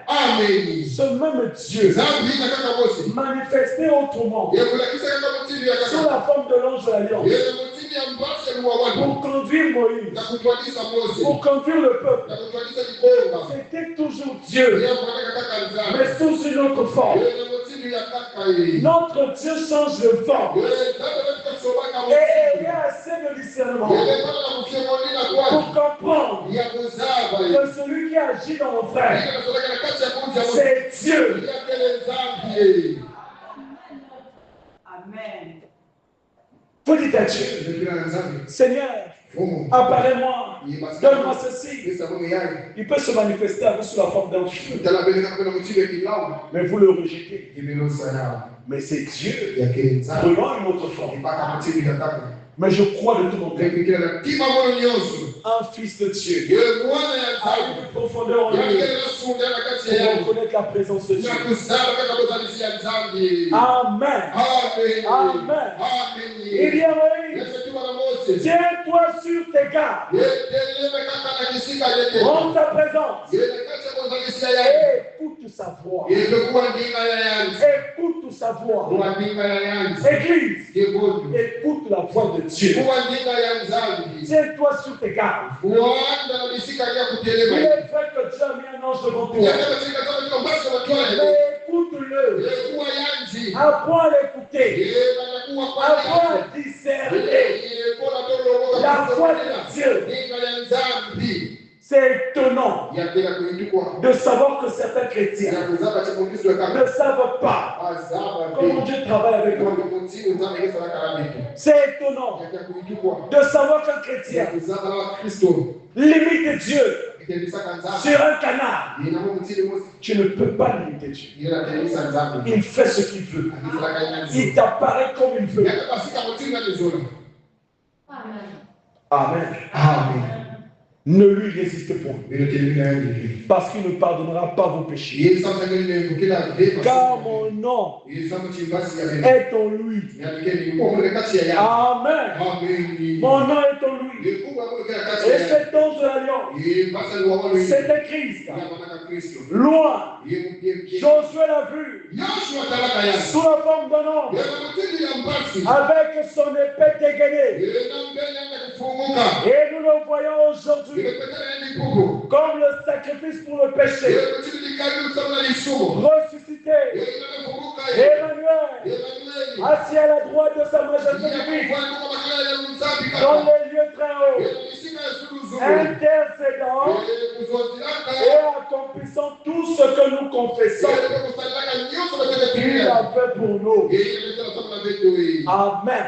Speaker 3: Ce même Dieu manifesté autrement sous la forme de l'ange de l'alliance pour conduire Moïse, pour conduire le peuple. C'était toujours Dieu, mais sous une autre forme. Notre Dieu change de forme. Et il y a assez de discernement pour comprendre que celui qui agit dans nos frères, c'est Dieu. Amen. Vous dites à Dieu, Seigneur, apparaît-moi, donne-moi ceci. Il peut se manifester à vous sous la forme d'un feu, mais vous le rejetez. Mais c'est Dieu prenant une autre forme. Mais je crois de tout mon cœur, un fils de Dieu a une profondeur en lui pour reconnaître la présence de Dieu. Amen. Amen. Il y a Moïse, tiens-toi sur tes gardes. Rends ta présence. Écoute sa voix. Écoute sa voix. Église, écoute la voix de Dieu. Tiens-toi sur tes gardes. Il est vrai que Dieu a mis un ange devant toi. Mais écoute-le. Apprends à l'écouter. Apprends à discerner la voix de Dieu. C'est étonnant de savoir que certains chrétiens ne savent pas comment Dieu travaille avec nous. C'est étonnant de savoir qu'un chrétien limite Dieu sur un canal. Tu ne peux pas limiter Dieu. Il fait ce qu'il veut. Il t'apparaît comme il veut. Amen. Amen. Ne lui résistez point, parce qu'il ne pardonnera pas vos péchés. Car mon nom est en lui. Amen. Mon nom est en lui. Et cette once de l'alliance, c'était Christ. Loin, Josué l'a vu sous la forme d'un homme, avec son épée dégainée. Et nous le voyons aujourd'hui comme le sacrifice pour le péché. Ressuscité. Emmanuel, assis à la droite de sa majesté divine, dans les lieux très hauts, intercédant et accomplissant tout ce que nous confessons qu'il a fait pour nous. Amen.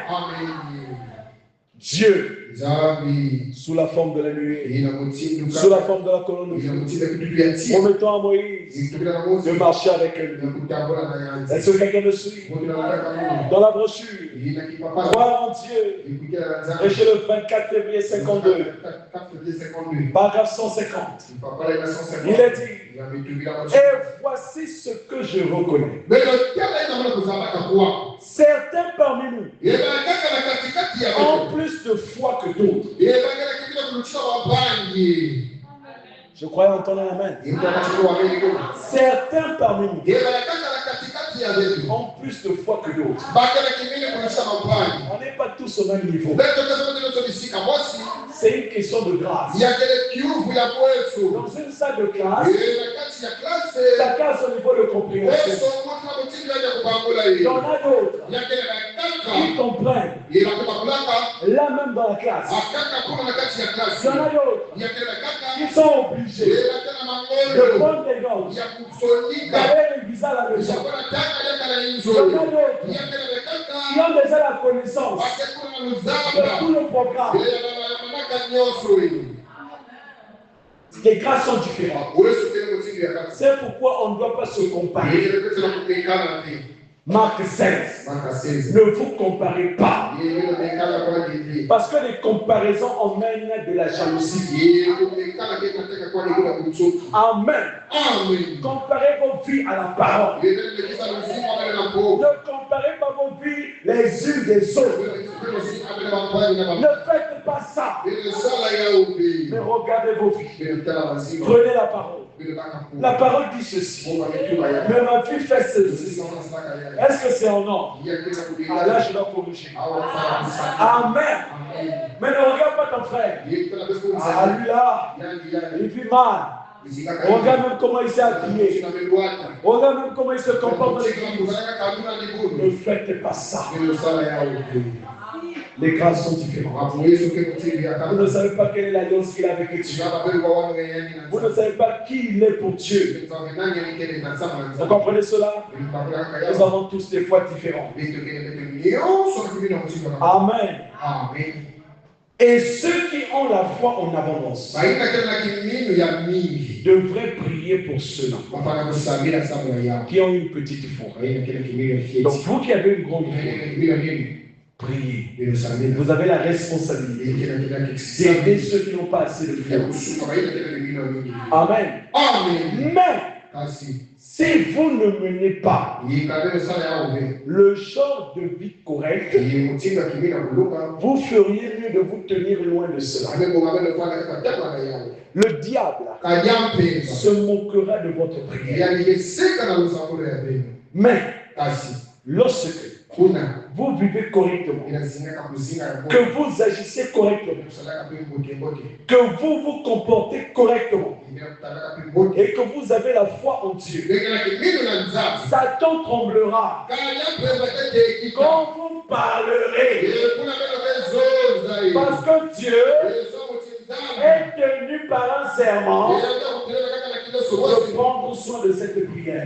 Speaker 3: Dieu, sous la forme de la nuée, sous la forme de la colonne de feu, promettant à Moïse de marcher avec lui. Est-ce que quelqu'un me suit? Dans la brochure, croire en Dieu, et chez le 24 février 52, paragraphe 150, il est dit, et voici ce que je reconnais. Certains parmi nous ont plus de foi que d'autres. Je crois entendre amen. Certains parmi nous ont plus de foi que d'autres. On n'est pas tous au même niveau. C'est une question de grâce. Dans une salle de classe, chacun a son niveau de compréhension. Il y en a d'autres qui comprennent là même dans la classe. Il y en a d'autres qui sont obligés de prendre des notes, d'aller les visas à la maison. Il y en a d'autres qui ont déjà la connaissance de tout le programme. Les grâces sont différentes. C'est pourquoi on ne doit pas se comparer. Marc 16. Ne vous comparez pas. Parce que les comparaisons emmènent de la jalousie. Amen. Comparez vos vies à la parole. Ne comparez pas vos vies les unes des autres. Ne faites pas ça. Mais regardez vos vies. Prenez la parole. La parole dit ceci. Mais ma fille fait ceci. Est-ce que c'est en ordre? Ah, là, je dois corriger. Amen. Mais ne regarde pas ton frère. Ah, lui là, il vit mal. Regarde même comment il s'est habillé. Regarde même comment il se comporte dans l'église. Ne faites pas ça. Les grâces sont différentes. Vous ne savez pas quelle est l'alliance qu'il a avec Dieu. Vous ne savez pas qui il est pour Dieu. Vous comprenez cela? Nous avons tous des foi différentes. Amen. Et ceux qui ont la foi en abondance devraient prier pour ceux-là qui ont une petite foi. Donc vous qui avez une grande foi, priez. Vous avez la responsabilité d'aider ceux qui n'ont pas assez de foi. Amen. Mais si vous ne menez pas le genre de vie correct, vous feriez mieux de vous tenir loin de cela. Le diable se moquera de votre prière. Mais lorsque vous vivez correctement, que vous agissez correctement, que vous vous comportez correctement et que vous avez la foi en Dieu, Satan tremblera quand vous parlerez, parce que Dieu est tenu par un serment de prendre soin de cette prière.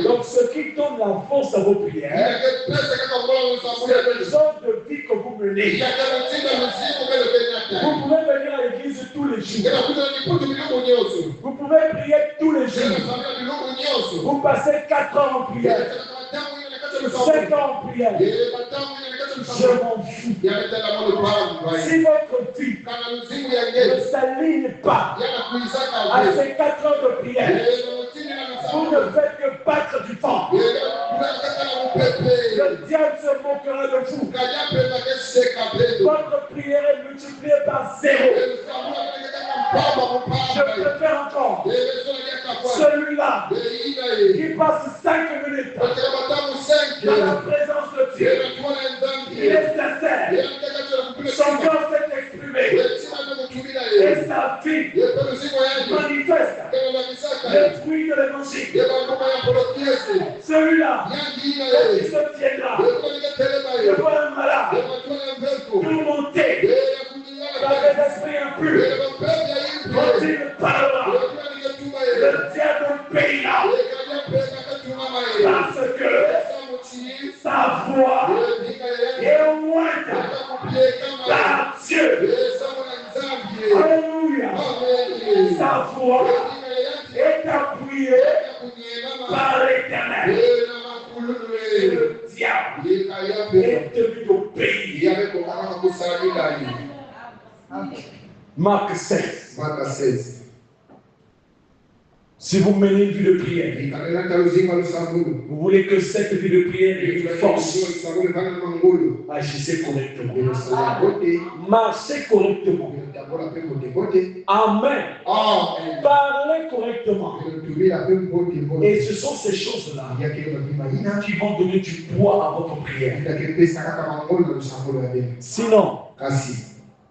Speaker 3: Donc ce qui donne la force à vos prières, c'est le genre de vie que vous menez. Vous pouvez venir à l'église tous les jours. Vous pouvez prier tous les jours. Vous passez 4 heures en prière, 5 ans en prière. Je m'en fous. Si votre vie ne s'aligne pas à ces 4 heures de prière, Vous ne faites que battre du vent. Le diable se moquera de vous. Votre prière est multipliée par 0. Je préfère encore celui-là qui passe 5 minutes dans la présence de Dieu. Il est sincère. Son cœur s'est exprimé. Et sa vie manifeste le fruit de l'évangile. Celui-là qui se tiendra devant un malade, tourmenté par des esprits impurs, quand il parlera, le diable payera. Parce que sa voix est ointe par Dieu. Alléluia. Sa voix est appuyée par l'Éternel. Le diable est tenu d'obéir. Marc 16. Si vous menez une vie de prière, vous voulez que cette vie de prière ait une force, agissez correctement. Marchez correctement. Amen. Parlez correctement. Et ce sont ces choses-là qui vont donner du poids à votre prière. Sinon,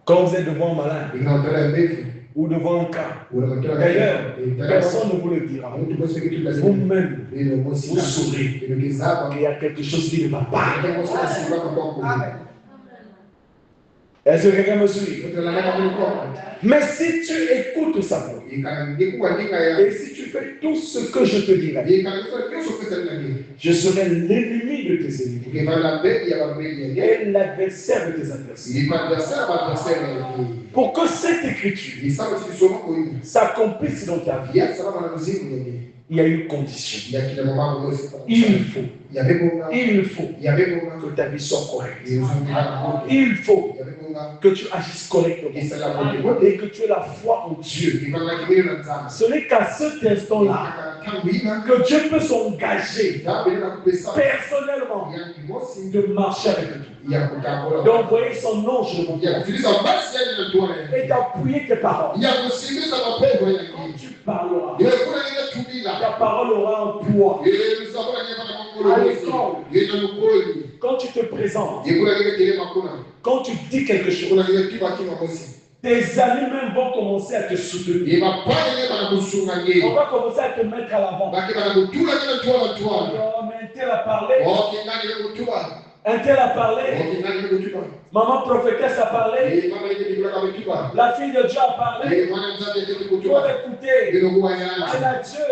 Speaker 3: quand vous êtes devant un malade, ou devant un cas. D'ailleurs, personne ne vous le dira. Vous-même, vous saurez qu'il y a quelque chose qui ne va pas. Est-ce que quelqu'un me suit? Mais si tu écoutes sa voix, et si tu fais tout ce que je te dirai, je serai l'ennemi de tes ennemis et l'adversaire de tes adversaires. Pour que cette écriture s'accomplisse dans ta vie, il y a une condition. Il faut que ta vie soit correcte. Il faut que tu agisses correctement et que tu aies la foi en Dieu. Ce n'est qu'à cet instant-là que Dieu peut s'engager personnellement de marcher avec toi, d'envoyer son ange de et d'appuyer tes paroles. Quand tu parleras, ta parole aura un poids. À l'école, quand tu te présentes, quand tu dis quelque chose, tes amis même vont commencer à te soutenir. On va commencer à te mettre à l'avant. Mais un tel a parlé. Un tel a parlé. Maman prophétesse a parlé. La fille de Dieu a parlé. Il faut l'écouter. Elle a Dieu.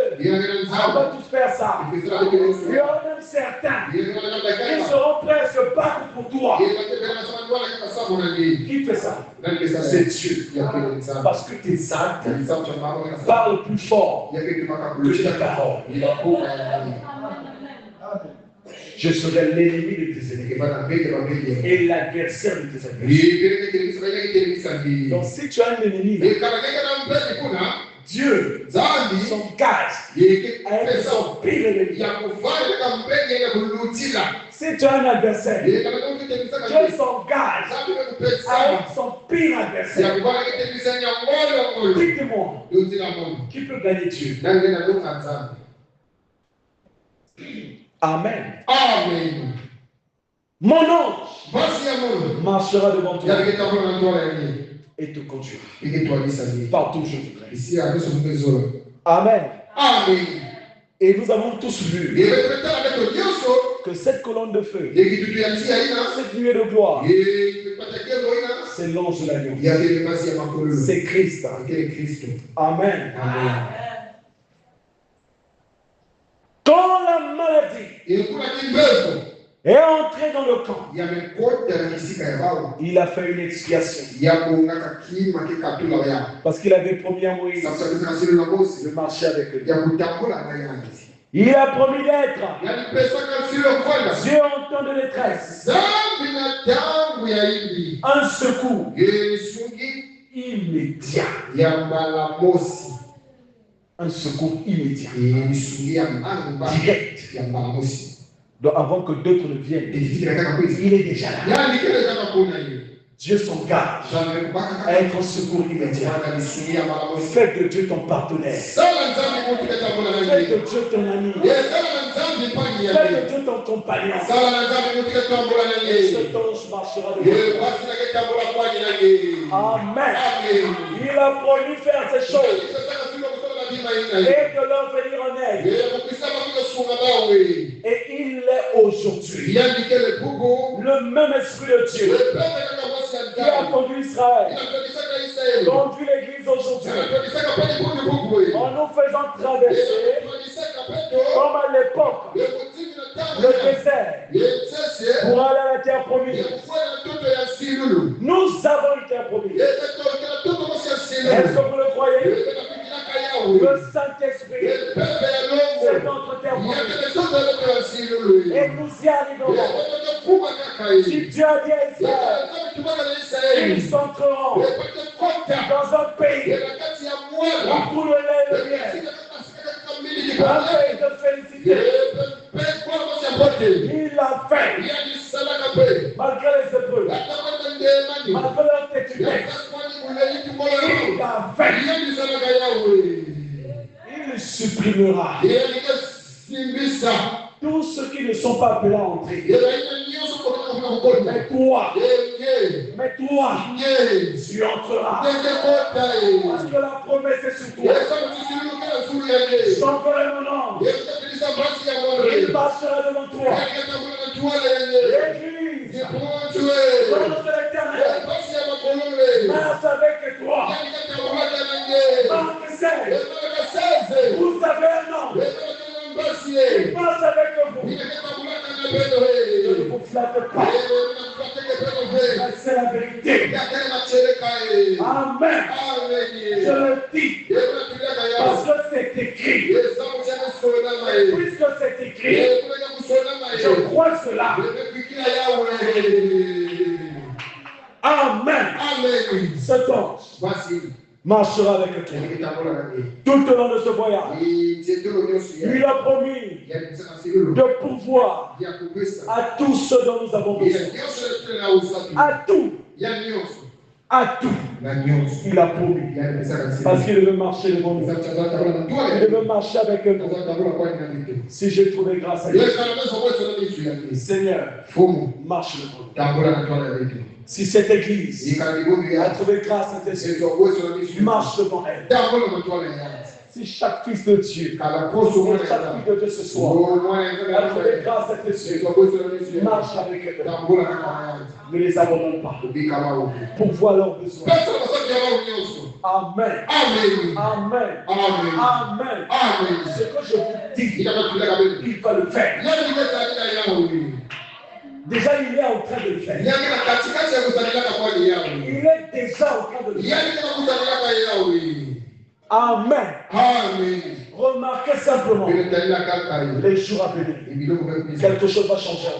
Speaker 3: On va tous faire ça. Il y aura même certains qui seront prêts à se battre pour toi. Qui fait ça? C'est Dieu. Parce que tes actes parlent plus fort que tes paroles. Je serai l'ennemi de tes ennemis et l'adversaire de tes adversaires. Donc si tu as un ennemi, Dieu s'engage à être son pire ennemi. Si tu as un adversaire, Dieu s'engage à être son pire adversaire. Dites-moi, qui peut gagner Dieu? Amen. Amen. Mon ange marchera devant toi et te conduira partout où je voudrais. Amen. Amen. Et nous avons tous vu que cette colonne de feu, cette nuée de gloire, c'est l'ange de l'agneau. C'est Christ. Amen. Amen. Quand la maladie est entrée dans le camp, il a fait une expiation. Parce qu'il avait promis à Moïse de marcher avec lui. Il a promis d'être Dieu en temps de détresse, un secours immédiat. un secours immédiat, direct. Donc avant que d'autres ne viennent, il est déjà là. Dieu s'engage à être un secours immédiat. Fais de Dieu ton partenaire. Fais de Dieu ton ami. Fais de Dieu ton compagnon. Et cet ange marchera devant toi. Amen. Il a promis faire ces choses et de leur venir en aide. Et il est aujourd'hui. Le même esprit de Dieu qui a conduit Israël, conduit l'Église aujourd'hui, en nous faisant traverser, comme à l'époque, le désert, pour aller à la terre promise. Nous avons une terre promise. Est-ce que vous le croyez? Le Saint-Esprit, c'est notre terre promise. Et nous y arriverons. Si Dieu a dit à Israël, ils entreront dans un pays où tout le lait et le miel, un pays de félicité. Il l'a fait, malgré les épreuves, malgré leur têtudesse. Il l'a fait. Il supprimera tous ceux qui ne sont pas appelés à entrer. Mais toi, tu entreras. Parce que la promesse est sur toi. J'enverrai mon ange. Il marchera devant toi. L'Église, l'ange de l'Éternel, marche avec toi. Marc 16, vous avez un ange. Il marche avec vous. Ne vous flatte pas. C'est la vérité. Amen. Je le dis. Parce que c'est écrit. Puisque c'est écrit, je crois cela. Amen. Cet ange marchera avec toi tout au long de ce voyage. Il a promis de pourvoir à tout ce dont nous avons besoin. À tout. À tout. Il a promis. Parce qu'il veut marcher devant nous. Il veut marcher avec nous. Si j'ai trouvé grâce à Dieu, Seigneur, marche devant nous. Si cette église a trouvé grâce à tes yeux, marche devant elle. Si chaque fils de Dieu, chaque fille de Dieu ce soir, a trouvé grâce à tes yeux, marche avec eux. Ne les abandonne pas pour voir leurs besoins. Amen. Amen. Amen. Amen. Ce que je vous dis, il va le faire. Déjà, il est en train de le faire. Il est déjà en train de le faire. Amen. Amen. Remarquez simplement les jours à venir. Quelque chose va changer.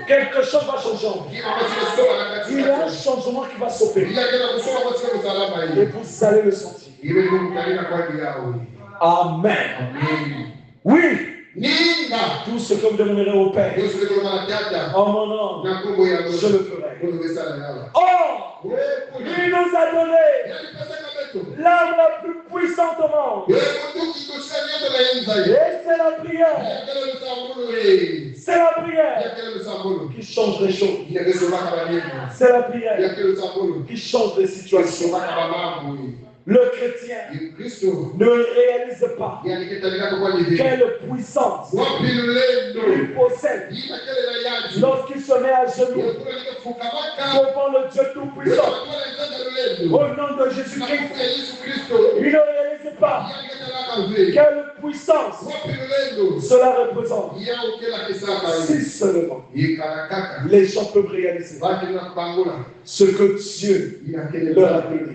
Speaker 3: Quelque chose va changer. Il y a un changement qui va s'opérer. Et vous allez le sentir. Amen. Oui. Tout ce que vous demanderez au Père en mon nom, je le ferai. Oh, il nous a donné l'arme la plus puissante au monde. Et c'est la prière. C'est la prière qui change les choses. C'est la prière qui change les situations. Le chrétien ne réalise pas quelle puissance il possède lorsqu'il se met à genoux devant le Dieu Tout-Puissant. Au nom de Jésus-Christ, il ne réalise pas quelle puissance cela représente. Si seulement les gens peuvent réaliser ce que Dieu leur a donné.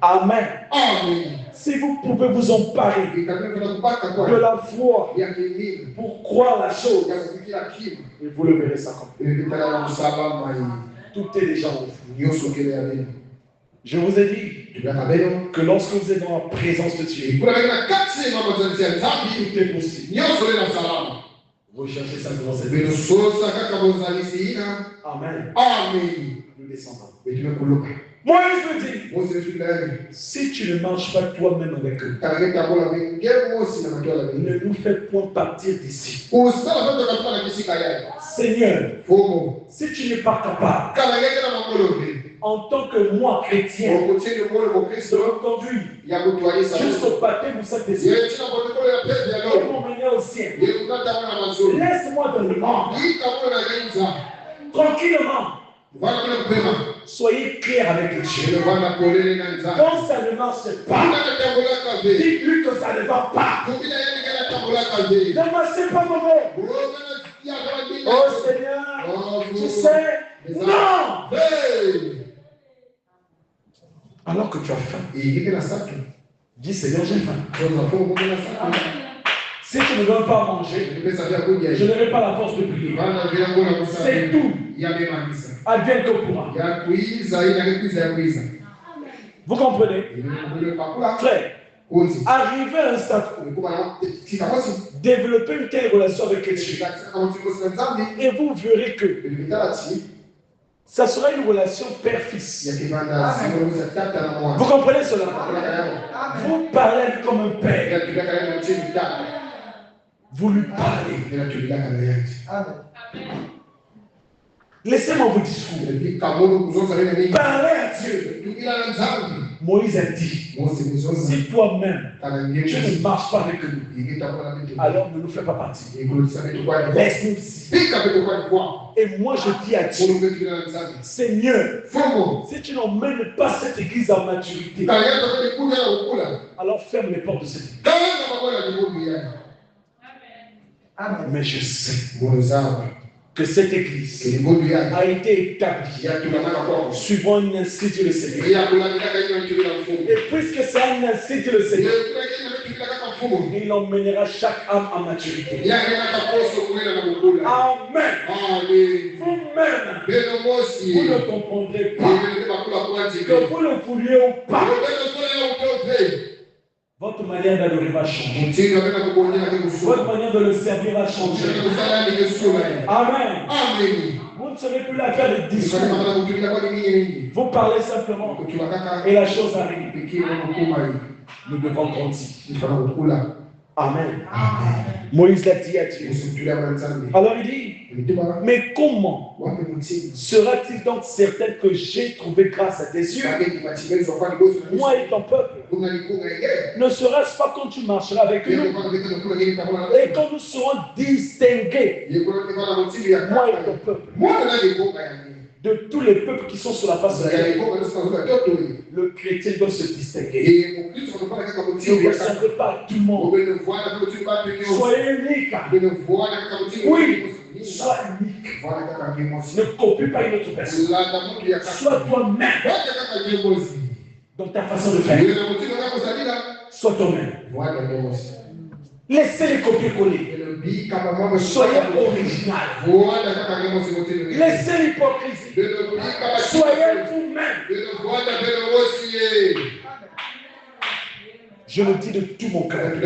Speaker 3: Amen. Amen. Si vous pouvez vous emparer de la foi pour croire la chose, et vous le verrez ça comme tout est déjà en vous. Je vous ai dit que lorsque vous êtes dans la présence de Dieu, tout est possible. Recherchez simplement cette présence. Amen. Nous descendons. Moïse me dit, si tu ne marches pas toi-même avec eux, ne nous fais point partir d'ici. Seigneur, si tu n'es pas capable, en tant que moi, chrétien, de me conduire jusqu'au baptême du Saint-Esprit, et m'emmener au ciel, laisse-moi dans le monde, tranquillement. Soyez clair avec Dieu. Quand ça ne marche pas, dites-lui que ça ne va pas. Ne marchez pas mauvais. Oh Seigneur, tu sais, non. Alors que tu as faim, dis Seigneur, j'ai faim. Si tu ne veux pas manger, je n'aurai pas la force de prier. C'est tout. Advienne que pourra. Vous comprenez? Frère, arriver à un stade où développer une telle relation avec Dieu, et vous verrez que ça sera une relation père-fils. Vous comprenez cela? Vous parlez comme un père. Vous lui parlez. Laissez-moi vous discours. Parlez à Dieu. Moïse a dit, si toi-même tu ne marches pas avec nous, alors ne nous fais pas partir. Laisse-nous ici. Et moi je dis à Dieu, Seigneur, si tu n'emmènes pas cette église en maturité, alors ferme les portes de cette église. Mais je sais que cette église a été établie suivant un institut de Seigneur. Et puisque c'est un institut de Seigneur, il emmènera chaque âme en maturité. Amen. Vous-même, vous ne comprendrez pas que vous le vouliez ou pas. Votre manière d'adorer va changer. Votre manière de le servir va changer. Amen. Vous ne serez plus là à faire des discours. Vous parlez simplement. Et la chose arrive. Nous devons continuer. Amen. Moïse l'a dit à Dieu. Alors il dit, mais comment sera-t-il donc certain que j'ai trouvé grâce à tes yeux, moi et ton peuple? Ne serait-ce pas quand tu marcheras avec nous et quand nous serons distingués, moi et ton peuple, de tous les peuples qui sont sur la face de la terre? Le chrétien doit se distinguer. Ne ressemblez pas à tout le monde. Soyez unique. Oui, sois unique. Ne copie pas une autre personne. Sois toi-même dans ta façon de faire. Sois toi-même. Laissez les copier-coller. Soyez original. Laissez l'hypocrisie. Soyez vous-même. Je le dis de tout mon cœur. Je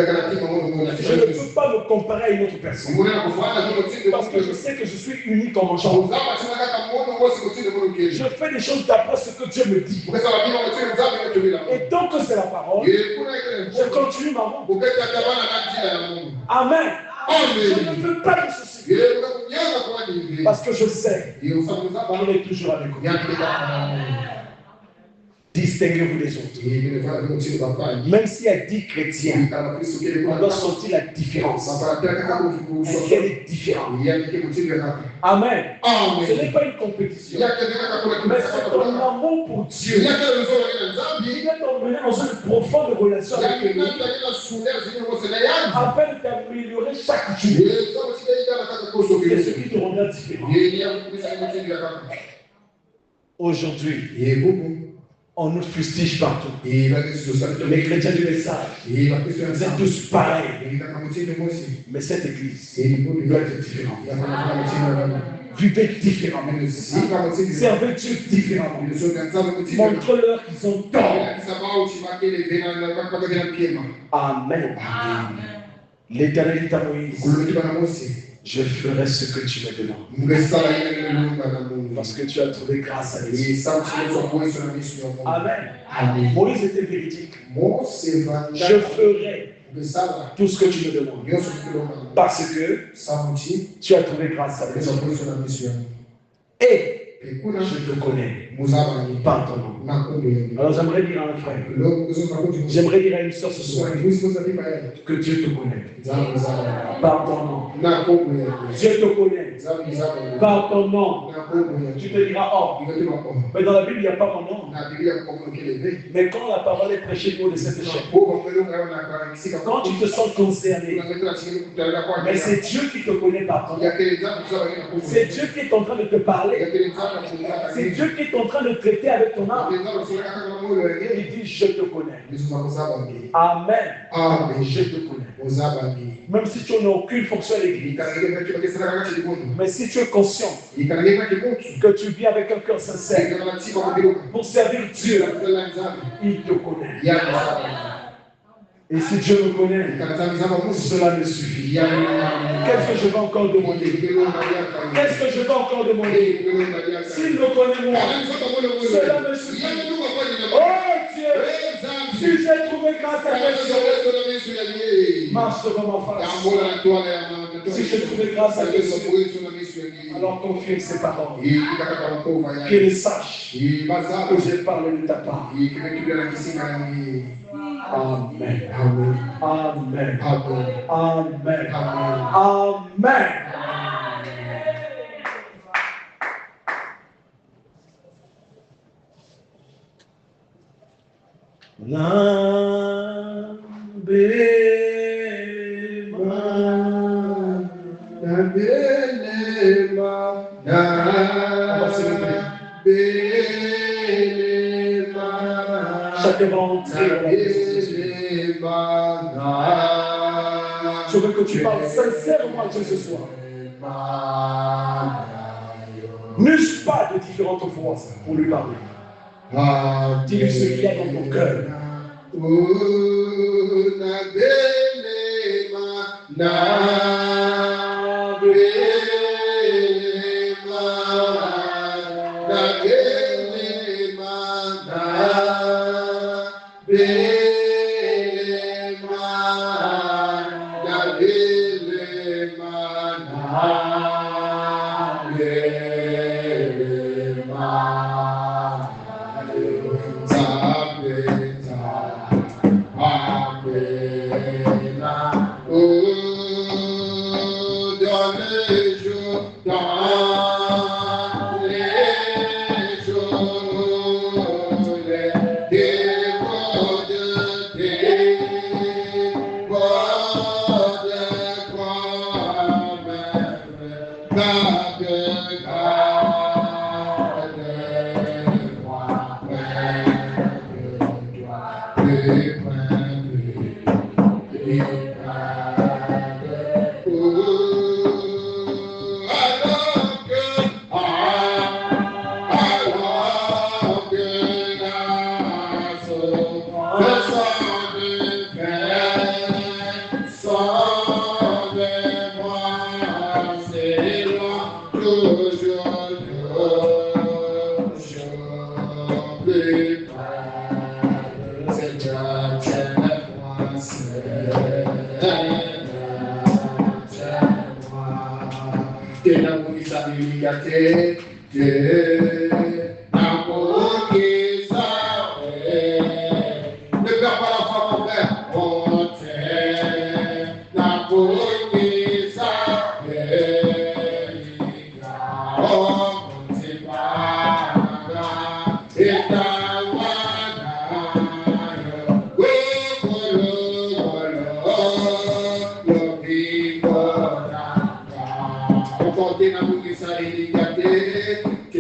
Speaker 3: ne peux pas me comparer à une autre personne. Parce que je sais que je suis unique en mon genre. Je fais des choses d'après ce que Dieu me dit. Et tant que c'est la parole, je continue ma route. Amen. Je ne veux pas de ceci. Parce que je sais qu'il est toujours avec vous. Distinguez-vous des autres. Même s'il y a 10 chrétiens, on doit sentir la différence. Elle est différente. Amen. Ce n'est pas une compétition. Mais c'est ton amour pour Dieu. Il vient t'emmener dans une profonde relation avec lui afin de t'améliorer chaque jour. C'est ce qui te rendra différent. Aujourd'hui, on nous fustige partout. Les chrétiens du message, vous êtes tous pareils. Mais cette église doit être différente. Vivez différemment. Servez Dieu différemment. Montre-leur qu'ils ont tort. Amen. L'Éternel dit à Moïse, je ferai ce que tu me demandes. Parce que tu as trouvé grâce à Dieu. Amen. Moïse était véridique. Je ferai tout ce que tu me demandes. Parce que tu as trouvé grâce à Dieu. Et je te connais par ton nom. Alors j'aimerais dire à un frère, j'aimerais dire à une soeur ce soir, que Dieu te connaît par ton nom. Dieu te connaît par ton nom. Tu te diras, oh, mais dans la Bible il n'y a pas mon nom. Mais quand la parole est prêchée pour de cette chair, quand tu te sens concerné, mais c'est Dieu qui te connaît par ton nom. C'est Dieu qui est en train de te parler. C'est Dieu qui est en train de traiter avec ton âme. Il dit, je te connais. Amen. Je te connais. Même si tu n'as aucune fonction à l'église. Mais si tu es conscient que tu vis avec un cœur sincère pour servir Dieu, il te connaît. Et si Dieu me connaît, cela me suffit. Qu'est-ce que je vais encore demander? Qu'est-ce que je vais encore demander? S'il me connaît moi, cela me suffit. Oh Dieu, si j'ai trouvé grâce à Dieu, marche devant ma face. Si j'ai trouvé grâce à Dieu, alors confirme ses paroles. Qu'il sache que j'ai parlé de ta part. Amen. Amen. Amen. Amen. Amen. Chacun va entrer dans la présence. Je veux que tu parles sincèrement à Dieu ce soir. N'use pas de différentes voix pour lui parler. Dis-lui ce qu'il y a dans ton cœur.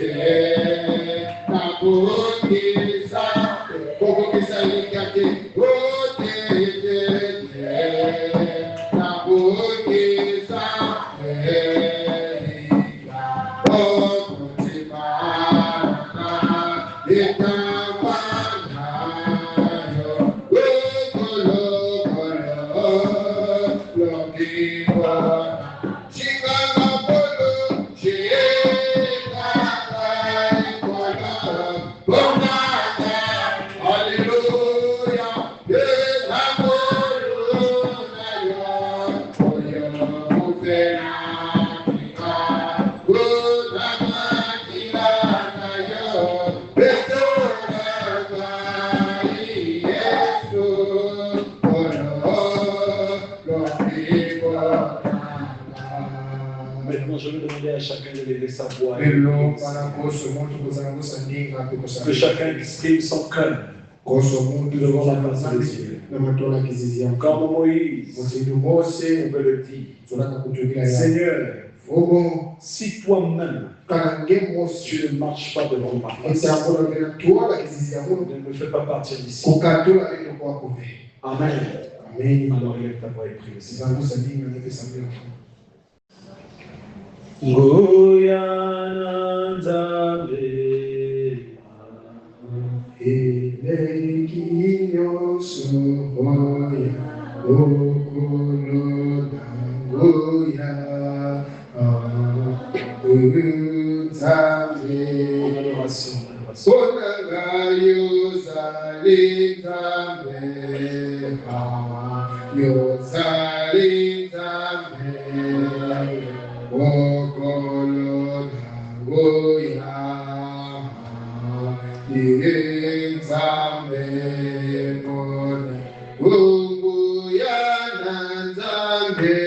Speaker 1: Yeah.
Speaker 3: chacun de lever sa voix.
Speaker 1: Lelo panakoso muntu kuzango sandinga
Speaker 3: Que chacun exprime son cœur devant la face de Dieu. Comme Moïse, on peut le dire. Seigneur, si toi-même tu ne marches pas devant ma face, ne me fais pas partir d'ici. Amen. Alors lève ta voix et prie. Goya Nzambe
Speaker 1: Elekinyo soya okolo dangoya Nzambe Sonagayo zali Nzambe yo zali Nzambe okolo dangoya Nzambe mone unguya na Nzambe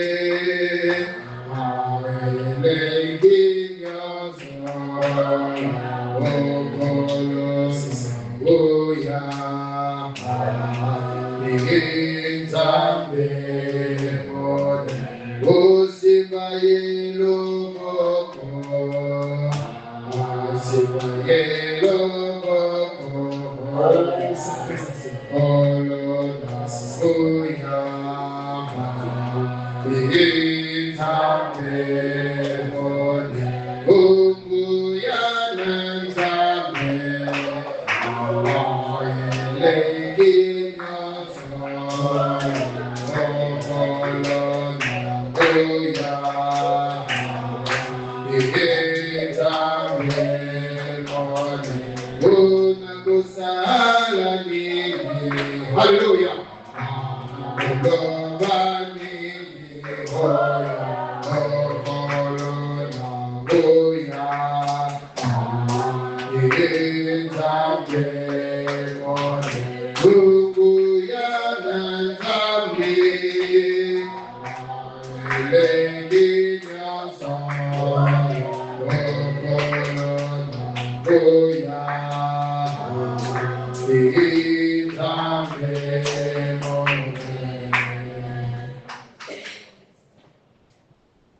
Speaker 1: awelenginya okolo sangoya Nzambe mone usimba yelo moko usimba yelo Hallelujah.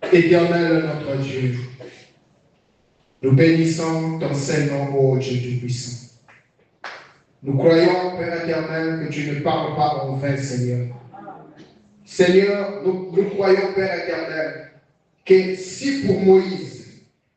Speaker 1: Éternel notre Dieu, nous bénissons ton Saint-Nom, ô Dieu Tout-Puissant. Nous croyons, Père éternel, que tu ne parles pas en vain, Seigneur. Seigneur, nous croyons, Père éternel, que si pour Moïse,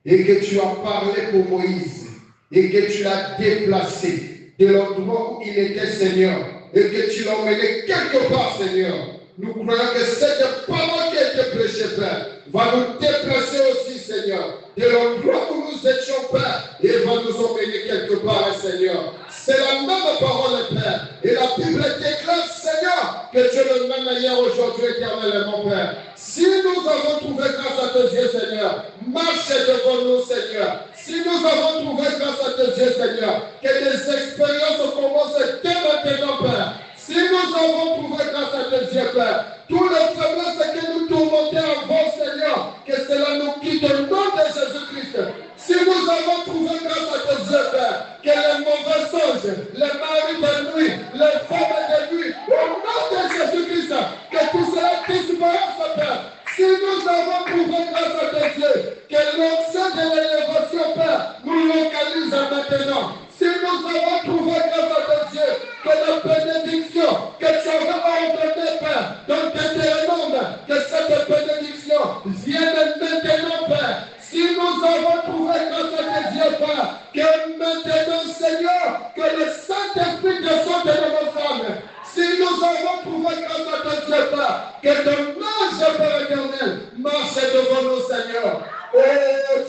Speaker 1: et que tu as parlé pour Moïse, et que tu l'as déplacé de l'endroit où il était, Seigneur, et que tu l'as emmené quelque part, Seigneur, nous croyons que cette parole qui a été prêchée, Père, va nous déplacer aussi, Seigneur, de l'endroit où nous étions, Père, et va nous emmener quelque part, Seigneur. C'est la même parole, Père. Et la Bible déclare, Seigneur, que tu es le même hier, aujourd'hui, éternellement, Père. Si nous avons trouvé grâce à tes yeux, Seigneur, marche devant nous, Seigneur. Si nous avons trouvé grâce à tes yeux, Seigneur, que des expériences commencent dès maintenant, Père. Si nous avons trouvé grâce à tes yeux, Père, tous les faiblesses que nous tourmentaient avant, Seigneur, que cela nous quitte au nom de Jésus-Christ. Si nous avons trouvé grâce à tes yeux, Père, que les mauvais songes, les maris de nuit, les femmes de nuit, au nom de Jésus-Christ, que tout cela disparaisse, Père. Si nous avons trouvé grâce à tes yeux, que l'onction de l'élévation, Père, nous localise maintenant. Si nous avons trouvé grâce à tes yeux, que la bénédiction que tu avais ordonnée, Père, dans Deutéronome, que cette bénédiction vienne maintenant, Père. Si nous avons trouvé grâce à tes yeux, Père, que maintenant, Seigneur, que le Saint-Esprit descende de nos âmes. Si nous avons trouvé grâce à tes yeux, Père, que ton ange, Père éternel, marche devant nous, Seigneur. Oh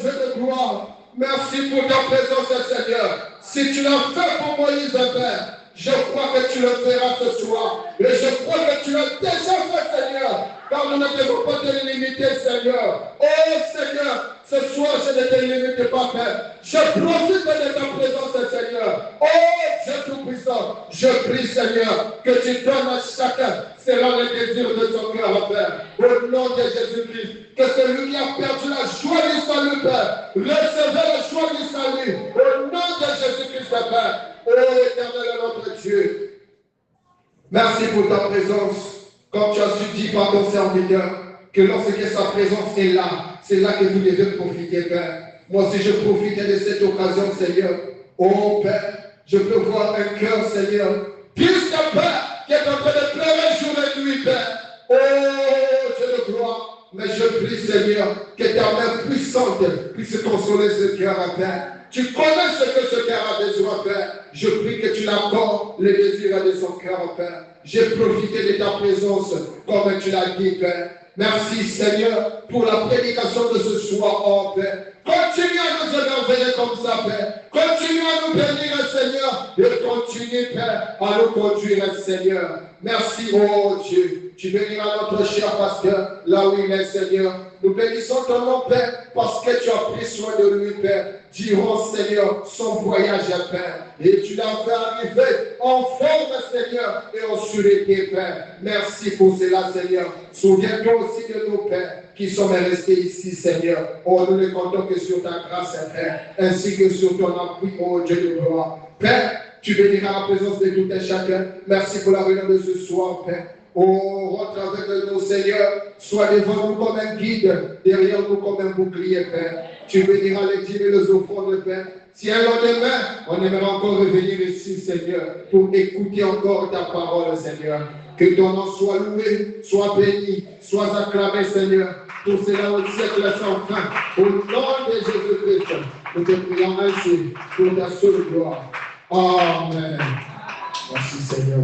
Speaker 1: Dieu de gloire, merci pour ta présence, Seigneur. Si tu l'as fait pour Moïse, Père, je crois que tu le feras ce soir. Et je crois que tu l'as déjà fait, Seigneur. Car nous ne devons pas te limiter, Seigneur. Oh Seigneur, ce soir je ne te limite pas, Père. Je profite de ta présence, Seigneur. Oh Dieu Tout-Puissant. puissant. Je prie, Seigneur, que tu donnes à chacun selon le désir de son cœur, Père. Au nom de Jésus-Christ, que celui qui a perdu la joie du salut, Père, recevez la joie du salut. Au nom de Jésus-Christ, Père. Ô Éternel, notre Dieu, merci pour ta présence. Comme tu as su dire par ton serviteur, que lorsque sa présence est là, c'est là que vous devez profiter, Père. Moi aussi, je profitais de cette occasion, Seigneur. Oh, Père, je peux voir un cœur, Seigneur, plus qu'un Père qui est en train de pleurer jour et nuit, Père. Oh, je le vois. Mais je prie, Seigneur, que ta main puissante puisse consoler ce cœur, Père. Tu connais ce que ce cœur a besoin, Père. Je prie que tu l'accordes les désirs de son cœur, Père. J'ai profité de ta présence, comme tu l'as dit, Père. Merci, Seigneur, pour la prédication de ce soir, oh Père. Continue à nous émerveiller comme ça, Père. Continue à nous bénir, Seigneur. Et continue, Père, à nous conduire, Seigneur. Merci, oh Dieu. Tu béniras notre cher pasteur, là où il est, Seigneur. Nous bénissons ton nom, Père, parce que tu as pris soin de lui, Père. Durant, Seigneur, son voyage, Père. Et tu l'as fait arriver en forme, Seigneur, et en sûreté, Père. Merci pour cela, Seigneur. Souviens-toi aussi de nos pères qui sommes restés ici, Seigneur. Oh, nous ne comptons que sur ta grâce, Père, ainsi que sur ton appui, oh Dieu de gloire. Père, tu béniras la présence de tout un chacun. Merci pour la réunion de ce soir, Père. Oh, rentre avec nous, Seigneur. Sois devant nous comme un guide, derrière nous comme un bouclier, Père. Tu béniras les dîmes et les offrandes, Père. Si un lendemain, on aimerait encore revenir ici, Seigneur, pour écouter encore ta parole, Seigneur. Que ton nom soit loué, soit béni, soit acclamé, Seigneur. Pour cela au siècle sans fin. Au nom de Jésus-Christ, nous te prions ainsi pour ta seule gloire. Amen. Merci, Seigneur.